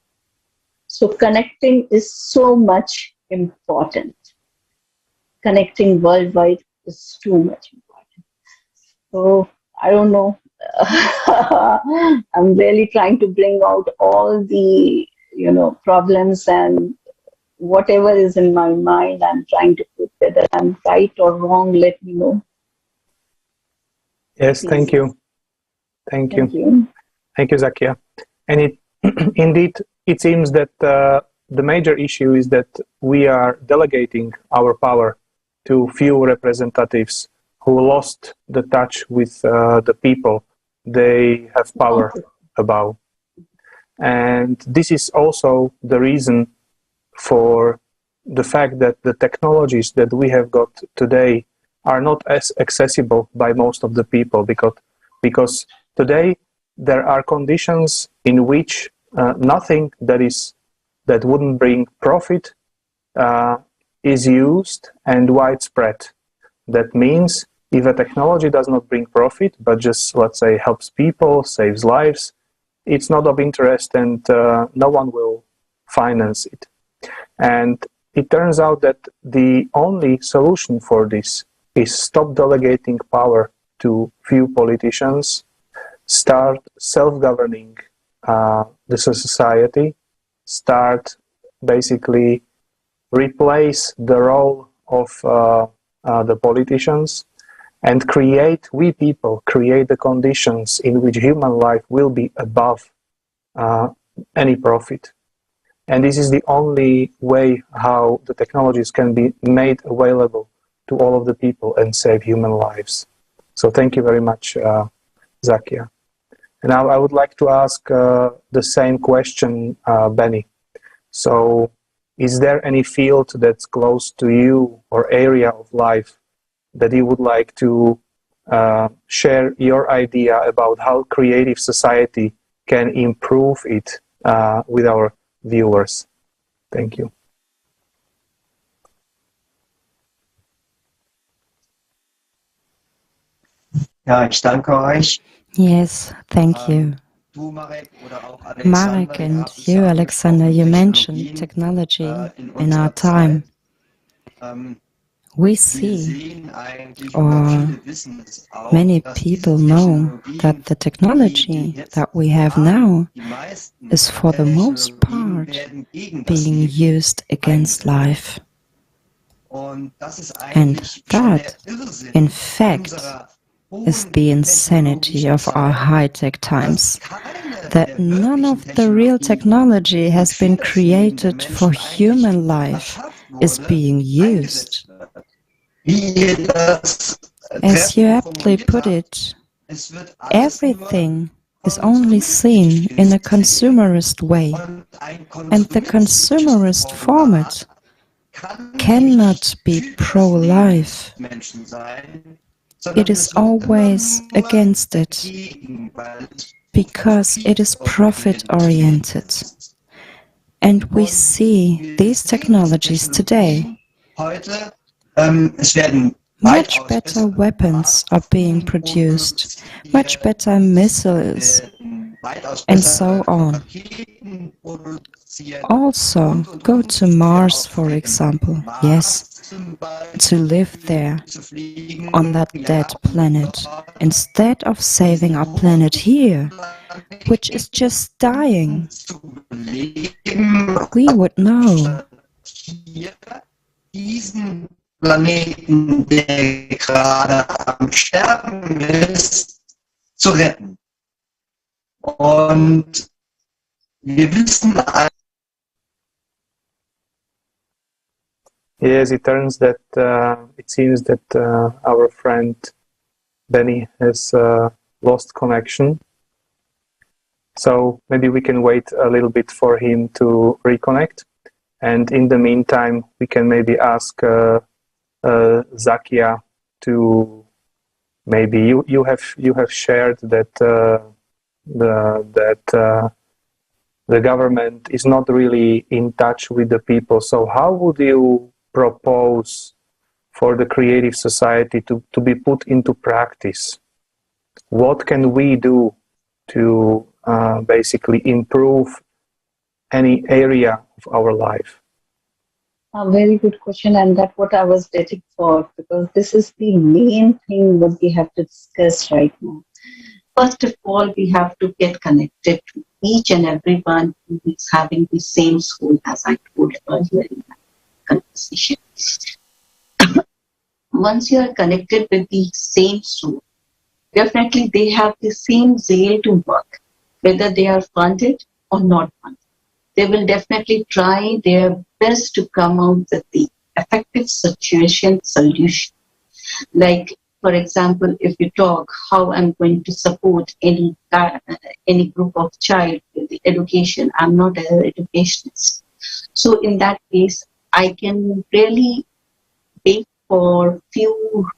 So connecting is so much important. Connecting worldwide is too much important. So I don't know. I'm really trying to bring out all the problems and whatever is in my mind. I'm trying to put whether I'm right or wrong. Let me know. Yes, Please. Thank you. Thank you, Zakia. And it indeed, it seems that the major issue is that we are delegating our power to few representatives who lost the touch with the people they have power above. And this is also the reason for the fact that the technologies that we have got today are not as accessible by most of the people, because today there are conditions in which nothing that wouldn't bring profit is used and widespread. That means if a technology does not bring profit, but just, let's say, helps people, saves lives, it's not of interest, and no one will finance it. And it turns out that the only solution for this is stop delegating power to few politicians, start self-governing the society, start basically replace the role of the politicians, and we people create the conditions in which human life will be above any profit. And this is the only way how the technologies can be made available to all of the people and save human lives. So thank you very much, Zakia. And now I would like to ask the same question, Benny. So is there any field that's close to you or area of life that you would like to share your idea about how creative society can improve it with our viewers? Thank you. Ja, ich danke euch. Yes, thank you. Marek and you, Alexander, you mentioned technology in our time. We see, or many people know, that the technology that we have now is for the most part being used against life. And that, in fact, is the insanity of our high-tech times, that none of the real technology has been created for human life is being used. As you aptly put it, everything is only seen in a consumerist way, and the consumerist format cannot be pro-life. It is always against it, because it is profit-oriented. And we see these technologies today. Much better weapons are being produced, much better missiles, and so on. Also, go to Mars, for example. Yes, to live there, on that dead planet, instead of saving our planet here, which is just dying. We would know. Planeten, der gerade am Sterben ist, zu retten. Und wir wissen Yes, it seems that our friend Benny has lost connection. So maybe we can wait a little bit for him to reconnect. And in the meantime, we can maybe ask Zakia to maybe you have shared that the government is not really in touch with the people. So how would you propose for the creative society to be put into practice? What can we do to basically improve any area of our life? A very good question, and that's what I was waiting for, because this is the main thing what we have to discuss right now. First of all, we have to get connected to each and everyone who is having the same soul, as I told earlier in my conversation. Once you are connected with the same soul, definitely they have the same zeal to work, whether they are funded or not funded. They will definitely try their best to come out with the effective situation solution. Like, for example, if you talk how I'm going to support any group of child with the education, I'm not an educationist. So in that case, I can really wait for few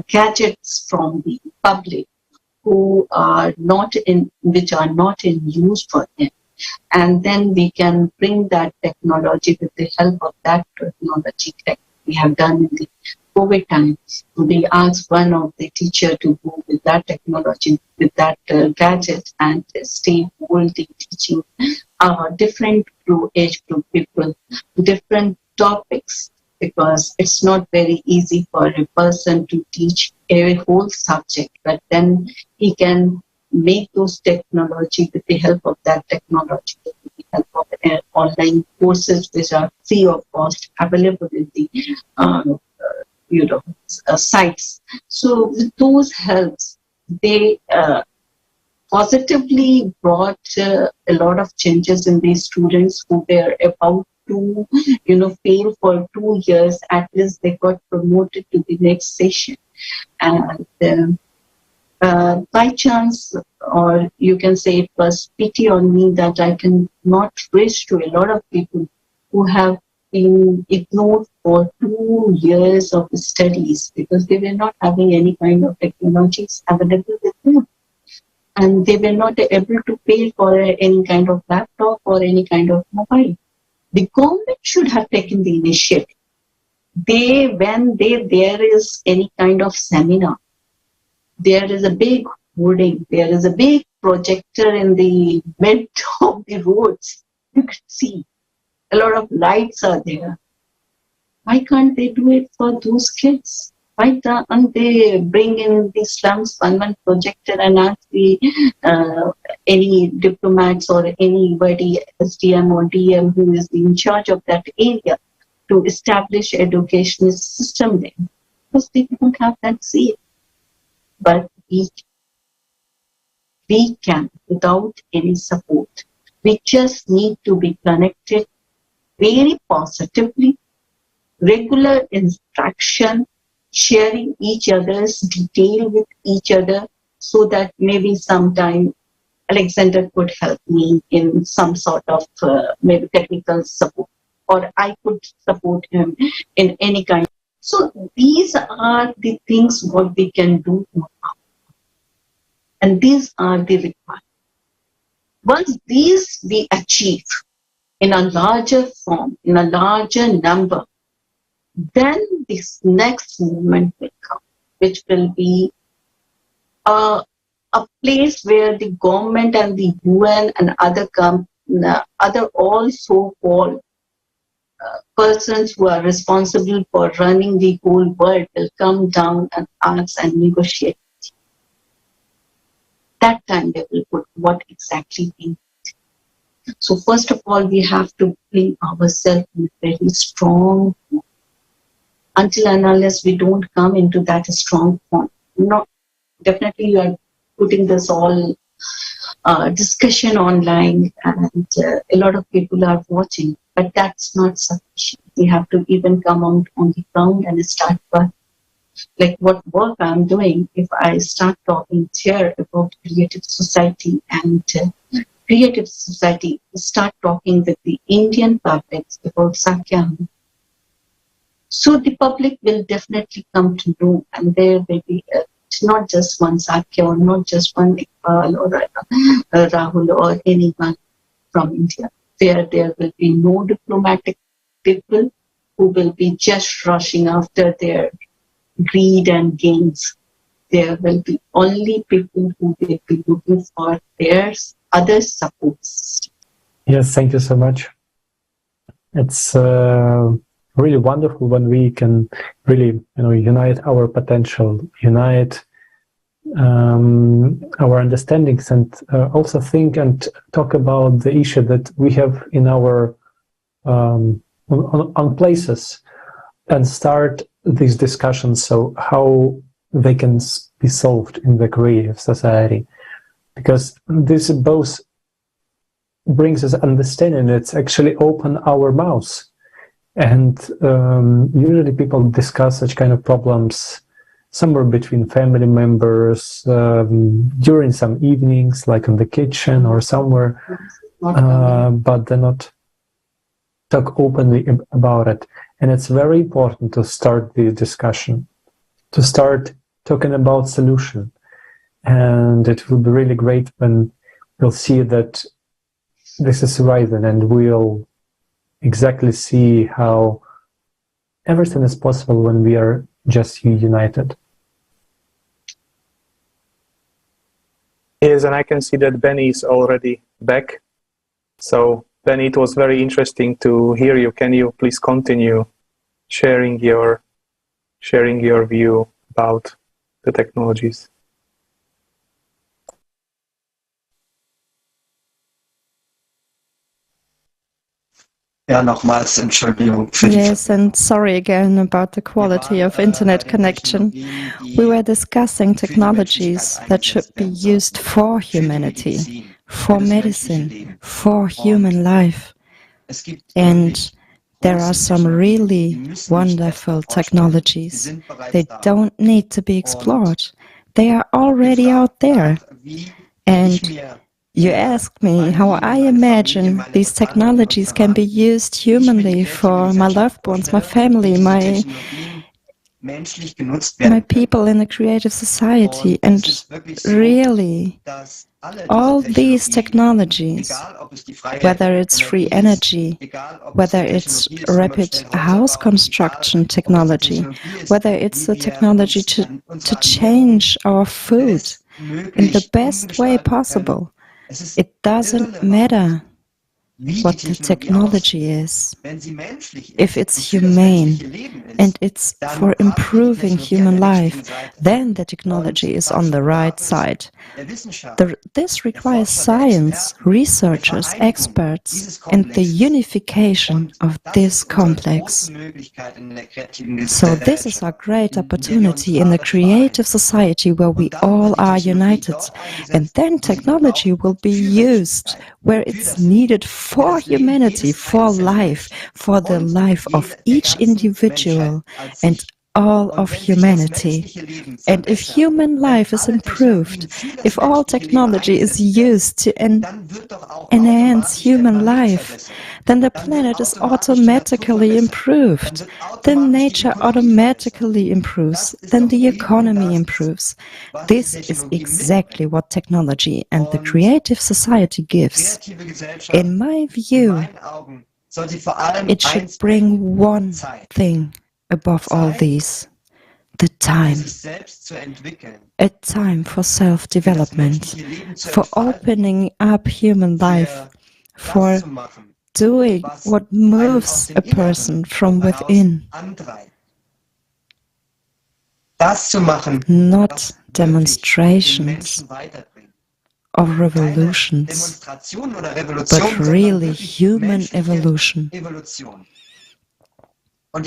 gadgets from the public which are not in use for them, and then we can bring that technology with the help of that technology we have done in the COVID time. We asked one of the teacher to go with that technology, with that gadget, and stay whole day teaching different age group people different topics because it's not very easy for a person to teach a whole subject, but then he can make those technology with the help of that technology, with the help of online courses which are free of cost available in the sites. So with those helps, they positively brought a lot of changes in these students who were about to fail for 2 years. At least they got promoted to the next session, and by chance, or you can say it was pity on me that I can not reach to a lot of people who have been ignored for 2 years of studies because they were not having any kind of technologies available with them. And they were not able to pay for any kind of laptop or any kind of mobile. The government should have taken the initiative. When there is any kind of seminar, there is a big hoarding, there is a big projector in the mid of the roads. You can see a lot of lights are there. Why can't they do it for those kids? Why can't they bring in the slums one projector and ask any diplomats or anybody, SDM or DM, who is in charge of that area, to establish educational system there? Because they don't have that zeal. But we can without any support. We just need to be connected very positively, regular instruction, sharing each other's detail with each other, so that maybe sometime Alexander could help me in some sort of maybe technical support, or I could support him in any kind. So these are the things what we can do now. And these are the requirements. Once these we achieve in a larger form, in a larger number, then this next movement will come, which will be a place where the government and the UN and other all so-called persons who are responsible for running the whole world will come down and ask and negotiate. That time they will put what exactly we need. So first of all, we have to bring ourselves in a very strong form. Until and unless we don't come into that strong form. No, definitely you are putting this all discussion online, and a lot of people are watching, but that's not sufficient. We have to even come out on the ground and start work. Like what work I'm doing, if I start talking here about creative society and creative society, start talking with the Indian public about Sakya, so the public will definitely come to know, and there will be not just one Sakya or not just one Iqbal or Rahul or anyone from India. There will be no diplomatic people who will be just rushing after their greed and gains. There will be only people who will be looking for their other supports. Yes, thank you so much. It's really wonderful when we can really, unite our potential, unite our understandings, and also think and talk about the issue that we have in our on places, and start these discussions. So how they can be solved in the creative society, because this both brings us understanding. It's actually open our mouths. And usually people discuss such kind of problems somewhere between family members, during some evenings, like in the kitchen or somewhere, but they not talk openly about it. And it's very important to start the discussion, to start talking about solution. And it will be really great when we'll see that this is rising, and we'll exactly see how everything is possible when we are just united. Yes, and I can see that Benny is already back. So, Benny, it was very interesting to hear you. Can you please continue? sharing your view about the technologies. Ja, nochmals Entschuldigung für Yes, and sorry again about the quality of internet connection. We were discussing technologies that should be used for humanity, for medicine, for human life. And there are some really wonderful technologies. They don't need to be explored. They are already out there. And you asked me how I imagine these technologies can be used humanly for my loved ones, my family, my people in the creative society. And really, all these technologies, whether it's free energy, whether it's rapid house construction technology, whether it's a technology to change our food in the best way possible, it doesn't matter what the technology is. If it's humane and it's for improving human life, then the technology is on the right side. This requires science, researchers, experts, and the unification of this complex. So this is our great opportunity in the creative society where we all are united. And then technology will be used where it's needed for humanity, for life, for the life of each individual and all of humanity. And if human life is improved, if all technology is used to enhance human life, then the planet is automatically improved. Then nature automatically improves. Then the economy improves. This is exactly what technology and the creative society gives. In my view, it should bring one thing above all these: the time. A time for self-development, for opening up human life, for doing what moves a person from within. Not demonstrations of revolutions, but really human evolution. And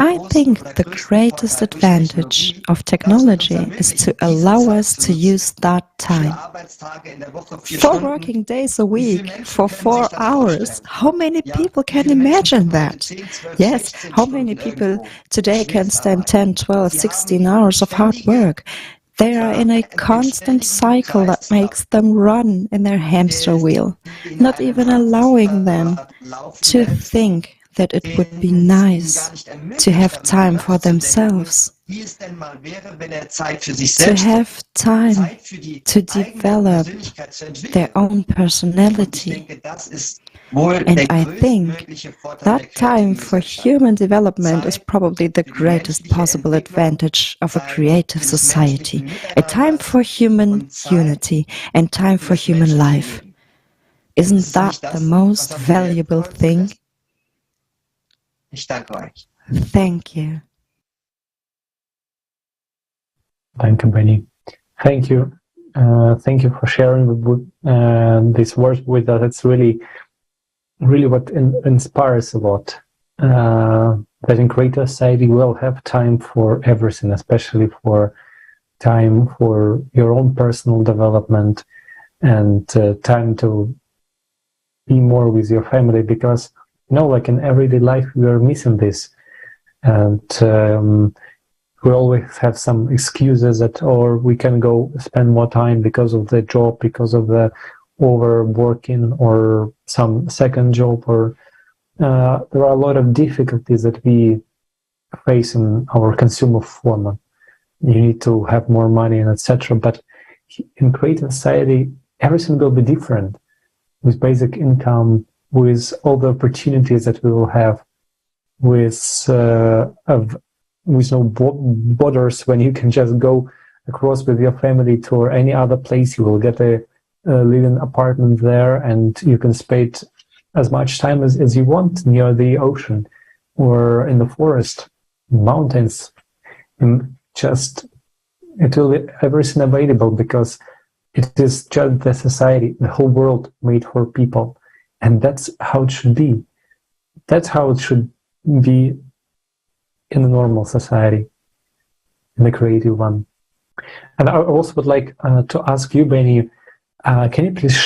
I think the greatest advantage of technology is to allow us to use that time. 4 working days a week for 4 hours. How many people can imagine that? Yes, how many people today can stand 10, 12, 16 hours of hard work? They are in a constant cycle that makes them run in their hamster wheel, not even allowing them to think that it would be nice to have time for themselves, to have time to develop their own personality. And I think that time for human development is probably the greatest possible advantage of a creative society. A time for human unity and time for human life. Isn't that the most valuable thing? Thank you. Thank you, Benny. Thank you. Thank you for sharing these words with us. It's really what inspires a lot. That in creative society we'll have time for everything, especially for time for your own personal development and time to be more with your family, because like in everyday life we are missing this, and we always have some excuses or we can go spend more time because of the job, because of the overworking or some second job, or there are a lot of difficulties that we face in our consumer format. You need to have more money and etc. But in creative society everything will be different, with basic income, with all the opportunities that we will have, with no borders, when you can just go across with your family to any other place. You will get a living apartment there, and you can spend as much time as you want near the ocean. or in the forest, mountains, and just it will be everything available because it is just the society, the whole world made for people. And that's how it should be. That's how it should be in a normal society, in the creative one. And I also would like to ask you, Benny, can you please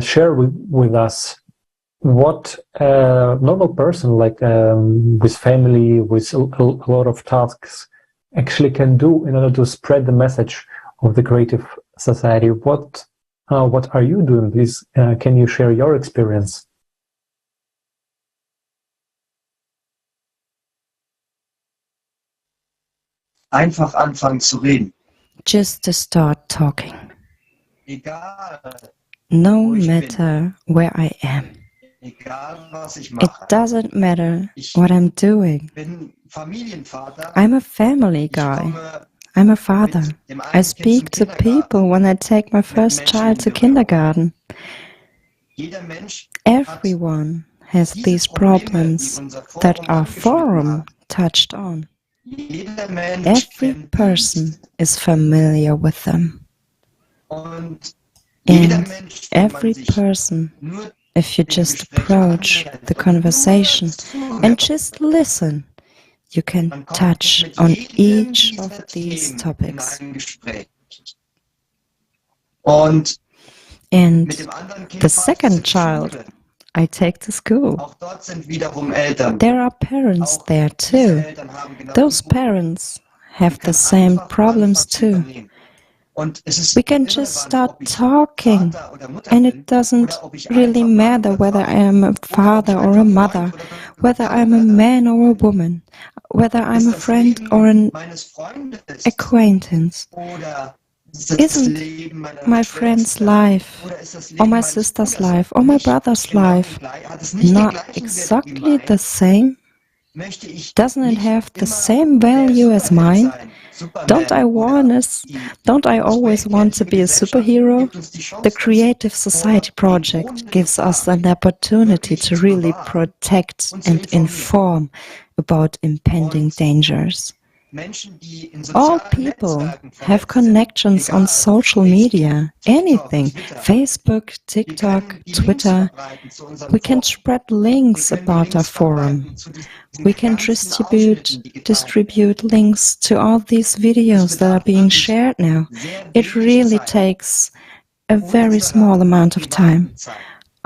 share with us what a normal person, like with family, with a lot of tasks, actually can do in order to spread the message of the creative society? What are you doing? Please, can you share your experience? Einfach anfangen zu reden. Just to start talking. Egal, No wo ich matter where I am. egal was ich It mache. doesn't matter what I'm doing. Bin Familienvater. I'm a family Ich guy. komme I'm a father. mit dem I einen Kind speak zum to Kindergarten. people when I take my first Menschen child to in Berührung. kindergarten. Jeder Mensch Everyone has diese these Probleme, problems die unser that Forum our angeschnitten forum hat. touched on. Jeder Mensch Every kennt person is familiar with them. und jeder And Mensch, wenn man every sich person, nur if you dem just Gespräch approach annähert the und conversation nur and zuhört, just listen, you can man kommt touch mit on jedem each dieser of these Themen in topics. ein Gespräch. Und And mit dem anderen Kind the fahre ich second zur child Schule. I take to school. Auch dort sind wiederum Eltern. There are parents Auch there diese too. Eltern haben genau Those die Probleme. parents have Wir the können same einfach problems anfangen zu too. übernehmen. Und es ist We can just irrelevant, start ob ich talking, Vater oder Mutter and bin it doesn't oder ob ich really einfach Mann matter oder whether Frau I am a oder ob ich father or a einfach mother, Freund oder whether I'm a Bekannter man or a woman, whether I'm ist a das friend Leben or an meines Freundes acquaintance. oder ist das Isn't Leben meiner my friend's Schwester life oder ist das or Leben my meines sister's Bruders life or my nicht brother's genau life hat es nicht den not gleichen Wert wie exactly the mein, same? möchte ich Doesn't it nicht have the immer same der value as Superheld mine? sein, Don't I Superman oder die don't I always want to gesprächskreative be a Gesellschaft superhero? gibt uns die The Chance dazu. Creative Society Vor den Project drohenden gives us Gefahren an opportunity wirklich to zu really bewahren protect und zu and informieren. inform about impending Und dangers. Menschen, die in All sozialen people Netzwerken have vernetzt sind, connections on egal social ob media, TikTok, anything, Twitter, Facebook, wir TikTok, können die Links Twitter. verbreiten zu unserem We can Forum. spread Wir links können die about our Links forum. verbreiten zu diesen We can ganzen Ausschnitten, die geteilt werden. distribute links to all these Es videos that are bedarf being wirklich shared now. sehr It wenig really Zeit takes a very unserer small amount of time, privaten Zeit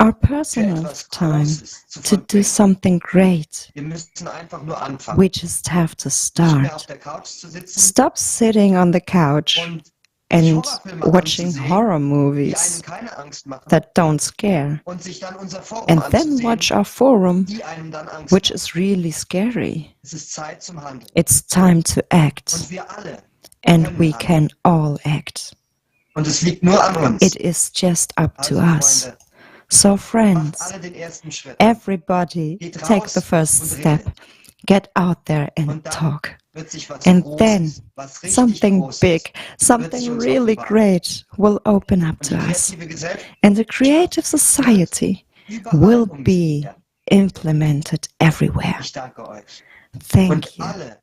our für personal etwas time, Großes zu to do vollbringen. something great. Wir müssen einfach nur anfangen. We just have to Nicht mehr auf start. der Couch zu sitzen Stop sitting on the couch und sich and Horrorfilme watching anzusehen, horror die movies einem keine Angst machen that don't scare, und sich dann unser Forum and then anzusehen, watch our forum, die einem dann Angst which machen. is really scary. Es ist Zeit zum Handeln. It's time to act, Und wir alle and können we handeln. can all act. Und es liegt nur an uns. It is just up to Also, us. Freunde, So, macht friends, alle den ersten Schritt. everybody Geht take the raus first und step. redet. Get out there and Und dann talk. wird sich was And Großes, then was richtig something Großes, big, wird something sich uns really offenbaren. great will open up Und to die us. kreative Gesellschaft And the creative society überall will umgesetzt be werden. implemented everywhere. Ich danke euch. Thank Und you alle,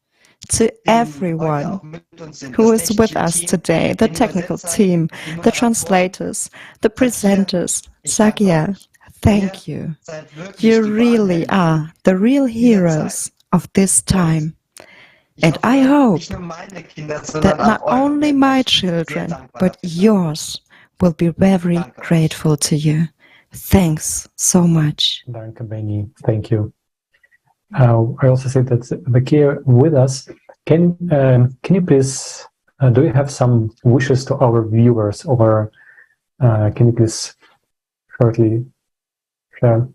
to die heute everyone auch mit uns sind, who das is with technische us Team, today, the den technical Übersetzern, team, den the Moderatoren, translators, the Sakia, presenters. ich danke Sakia, euch. thank Ihr you. seid wirklich You die really wahren Helden are the real dieser heroes Zeit. of this time. Ich And I hoffe, hope nicht nur meine Kinder, sondern that not auch eure only werden my euch sehr children, dankbar but dafür sein. yours will be very Danke euch. grateful to you. Thanks so much. Danke, Benny. Thank you. I also say that Bakir with us. Can you please do you have some wishes to our viewers, or can you please shortly share?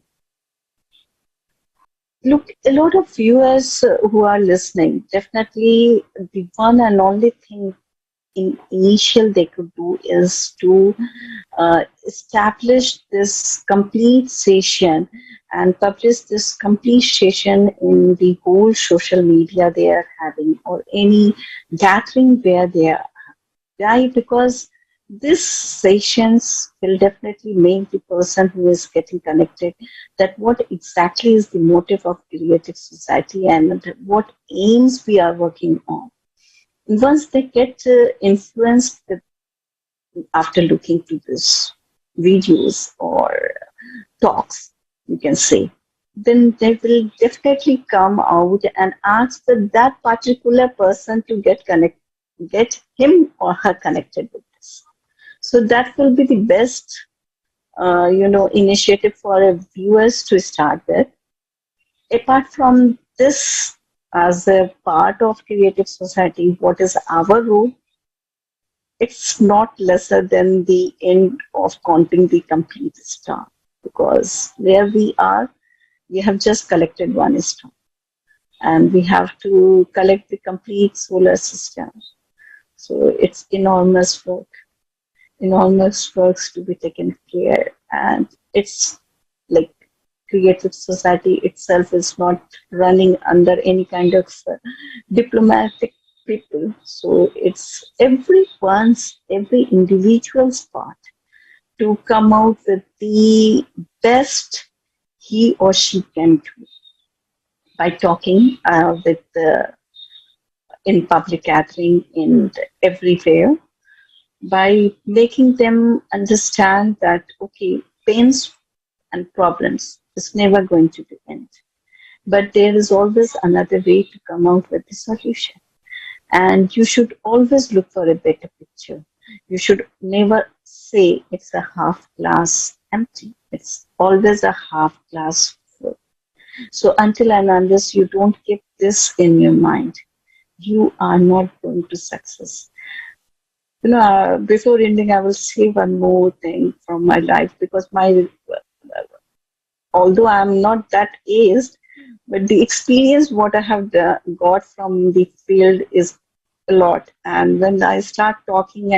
Look, a lot of viewers who are listening, definitely the one and only thing in initial they could do is to establish this complete session and publish this complete session in the whole social media they are having or any gathering where they are. Why? Because these sessions will definitely make the person who is getting connected that what exactly is the motive of creative society and what aims we are working on. Once they get influenced after looking to these videos or talks, you can say, then they will definitely come out and ask that particular person to get him or her connected with this. So that will be the best, initiative for viewers to start with. Apart from this, as a part of creative society, what is our role? It's not lesser than the end of counting the complete star, because where we are, we have just collected one star, and we have to collect the complete solar system. So it's enormous works to be taken care, and it's like creative society itself is not running under any kind of diplomatic people. So it's every individual's part to come out with the best he or she can do by talking in public gathering and everywhere, by making them understand that, okay, pains and problems is never going to be end. But there is always another way to come out with the solution. And you should always look for a better picture. You should never say it's a half glass empty. It's always a half glass full. So until and unless you don't keep this in your mind, you are not going to success. Before ending, I will say one more thing from my life, because although I'm not that aged, but the experience what I have got from the field is a lot. And when I start talking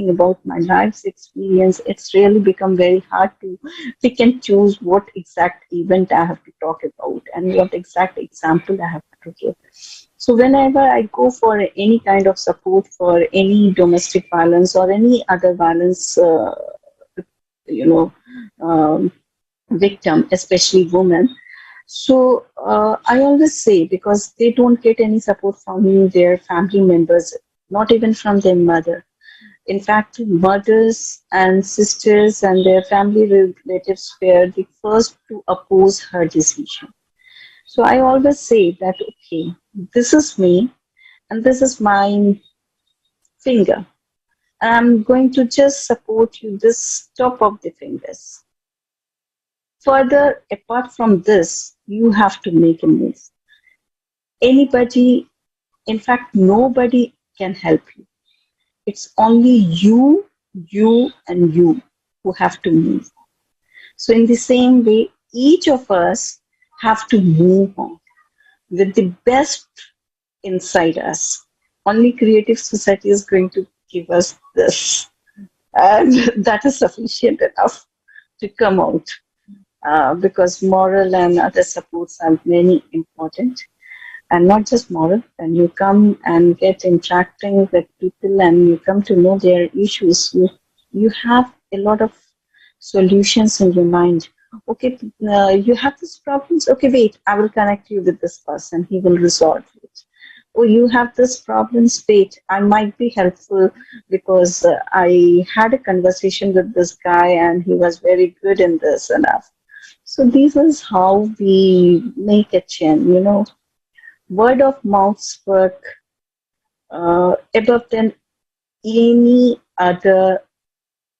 about my life's experience, it's really become very hard to pick and choose what exact event I have to talk about and what exact example I have to give. So whenever I go for any kind of support for any domestic violence or any other violence, victim, especially women, so I always say, because they don't get any support from their family members, not even from their mother. In fact, mothers and sisters and their family relatives were the first to oppose her decision. So I always say that, okay, this is me and this is my finger. I'm going to just support you this top of the fingers. Further, apart from this, you have to make a move. Anybody, in fact, nobody can help you. It's only you and you who have to move. So in the same way, each of us have to move on with the best inside us. Only creative society is going to give us this. And that is sufficient enough to come out. Because moral and other supports are very important. And not just moral, when you come and get interacting with people and you come to know their issues, you have a lot of solutions in your mind. Okay, you have these problems. Okay, wait, I will connect you with this person. He will resolve it. Oh, you have this problem, wait, I might be helpful because I had a conversation with this guy and he was very good in this enough. So this is how we make a chain, Word of mouth work above than any other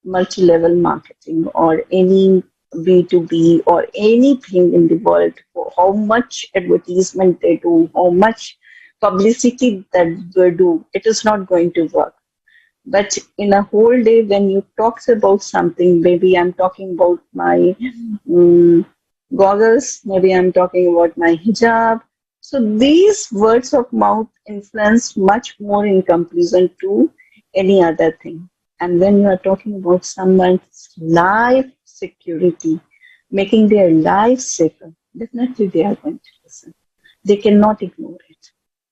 multi-level marketing or any B2B or anything in the world. For how much advertisement they do, how much publicity that they do, it is not going to work. But in a whole day, when you talk about something, maybe I'm talking about my goggles, maybe I'm talking about my hijab. So these words of mouth influence much more in comparison to any other thing. And when you are talking about someone's life security, making their life safer, definitely they are going to listen. They cannot ignore it.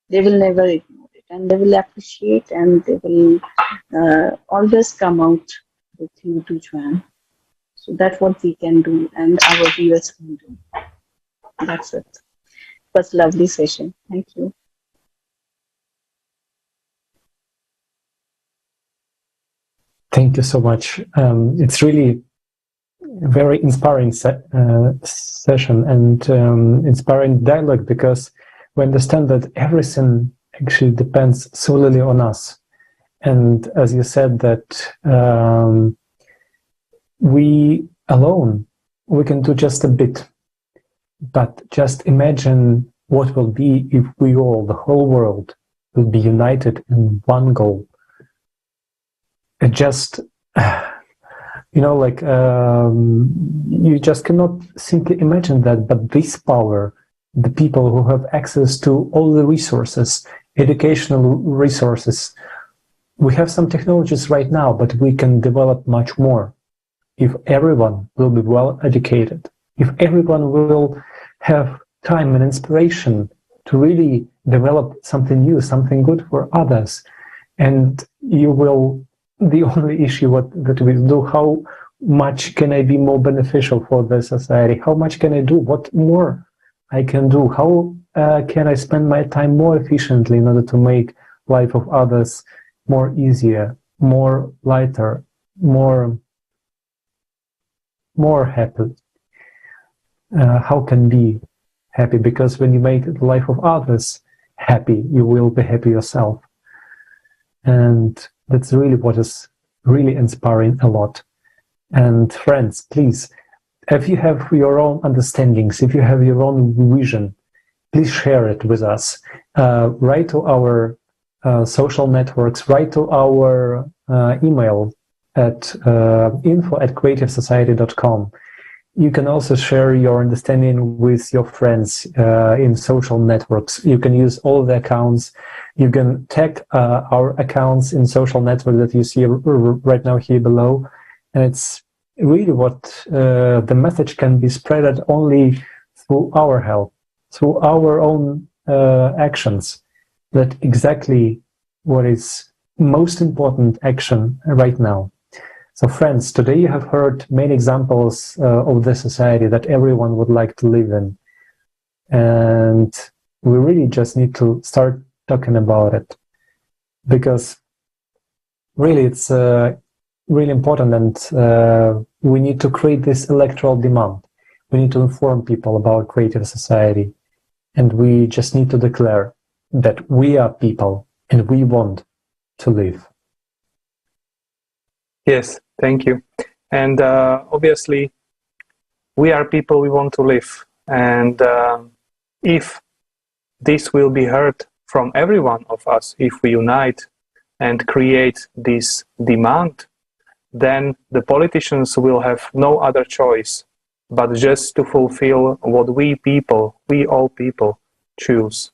They will never ignore it. And they will appreciate and they will always come out with you to join. So that's what we can do and our viewers can do. That's it. It was a lovely session. Thank you. Thank you so much. It's really a very inspiring session and inspiring dialogue, because we understand that everything actually depends solely on us. And as you said, that we alone, we can do just a bit. But just imagine what will be if we all, the whole world, will be united in one goal. It just, you just cannot simply imagine that, but this power, the people who have access to all the resources, educational resources, we have some technologies right now, but we can develop much more. If everyone will be well educated, if everyone will have time and inspiration to really develop something new, something good for others, and you will, the only issue that we do, how much can I be more beneficial for the society? How much can I do? What more I can do? How can I spend my time more efficiently in order to make life of others more easier, more lighter, more happy? How can be happy? Because when you make the life of others happy, you will be happy yourself. And that's really what is really inspiring a lot. And friends, please, if you have your own understandings, if you have your own vision, please share it with us. Write to our social networks, write to our email at info@creativesociety.com. You can also share your understanding with your friends in social networks. You can use all the accounts. You can tag our accounts in social network that you see right now here below. And it's really what the message can be spread only through our help, through our own actions. That exactly what is most important action right now. So friends, today you have heard many examples of the society that everyone would like to live in. And we really just need to start talking about it. Because really it's really important, and we need to create this electoral demand. We need to inform people about creative society. And we just need to declare that we are people and we want to live. Yes, thank you. And obviously, we are people, we want to live. And if this will be heard from every one of us, if we unite and create this demand, then the politicians will have no other choice but just to fulfill what we people, we all people, choose.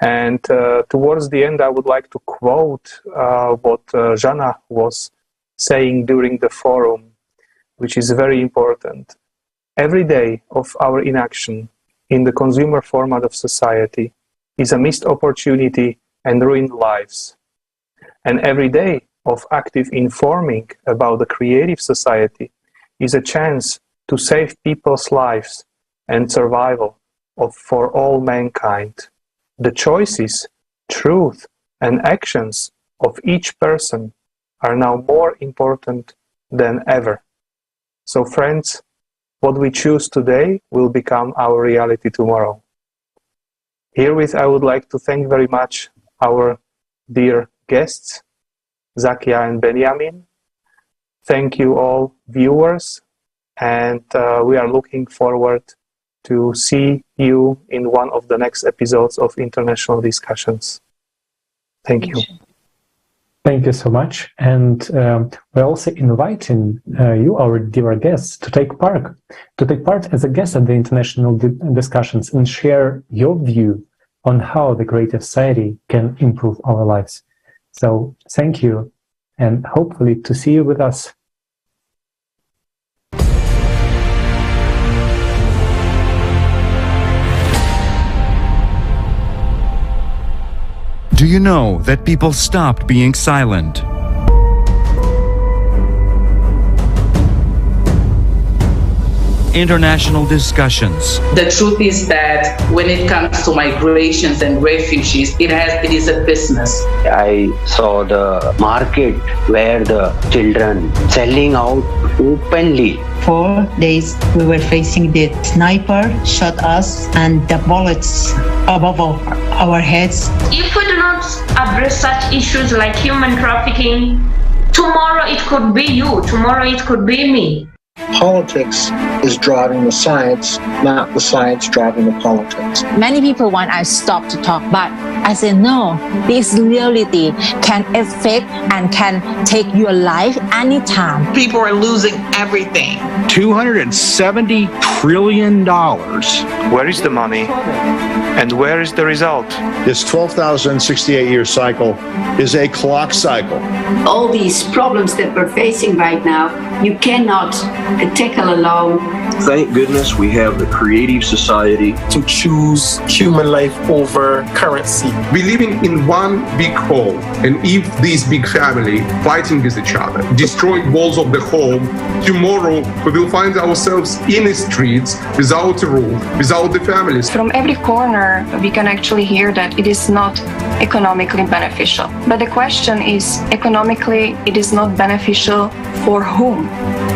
And towards the end, I would like to quote what Jana was saying during the forum, which is very important. Every day of our inaction in the consumer format of society is a missed opportunity and ruined lives. And every day of active informing about the creative society is a chance to save people's lives and survival for all mankind. The choices, truth, and actions of each person are now more important than ever. So friends, what we choose today will become our reality tomorrow. Herewith, I would like to thank very much our dear guests, Zakia and Benjamin. Thank you all viewers, and we are looking forward to see you in one of the next episodes of International Discussions. Thank you. Thank you so much. And we're also inviting you, our dear guests, to take part as a guest at the International Discussions and share your view on how the creative society can improve our lives. So thank you, and hopefully to see you with us. Do you know that people stopped being silent? international discussions. The truth is that when it comes to migrations and refugees, it is a business. I saw the market where the children selling out openly. 4 days we were facing the sniper shot us and the bullets above our heads. If we do not address such issues like human trafficking, tomorrow it could be you, tomorrow it could be me. Politics is driving the science, not the science driving the politics. Many people want us to stop to talk, but I say no. This reality can affect and can take your life anytime. People are losing everything. $270 trillion. Where is the money? And where is the result? This 12,068-year cycle is a clock cycle. All these problems that we're facing right now, you cannot tackle alone. Thank goodness we have the Creative Society to choose human life over currency. We're living in one big home, and if this big family fighting with each other, destroying walls of the home, tomorrow we will find ourselves in the streets without a roof, without the families. From every corner, we can actually hear that it is not economically beneficial. But the question is, economically, it is not beneficial for whom?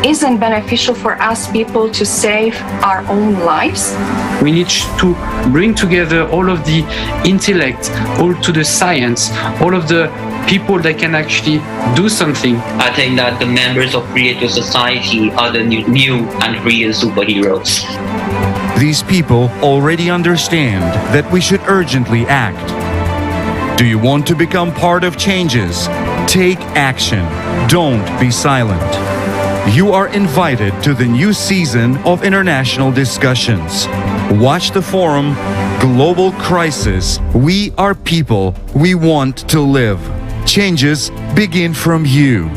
Isn't beneficial for us people to save our own lives? We need to bring together all of the intellect, all to the science, all of the people that can actually do something. I think that the members of Creative Society are the new and real superheroes. These people already understand that we should urgently act. Do you want to become part of changes? Take action. Don't be silent. You are invited to the new season of international discussions. Watch the forum, Global Crisis. We are people. We want to live. Changes begin from you.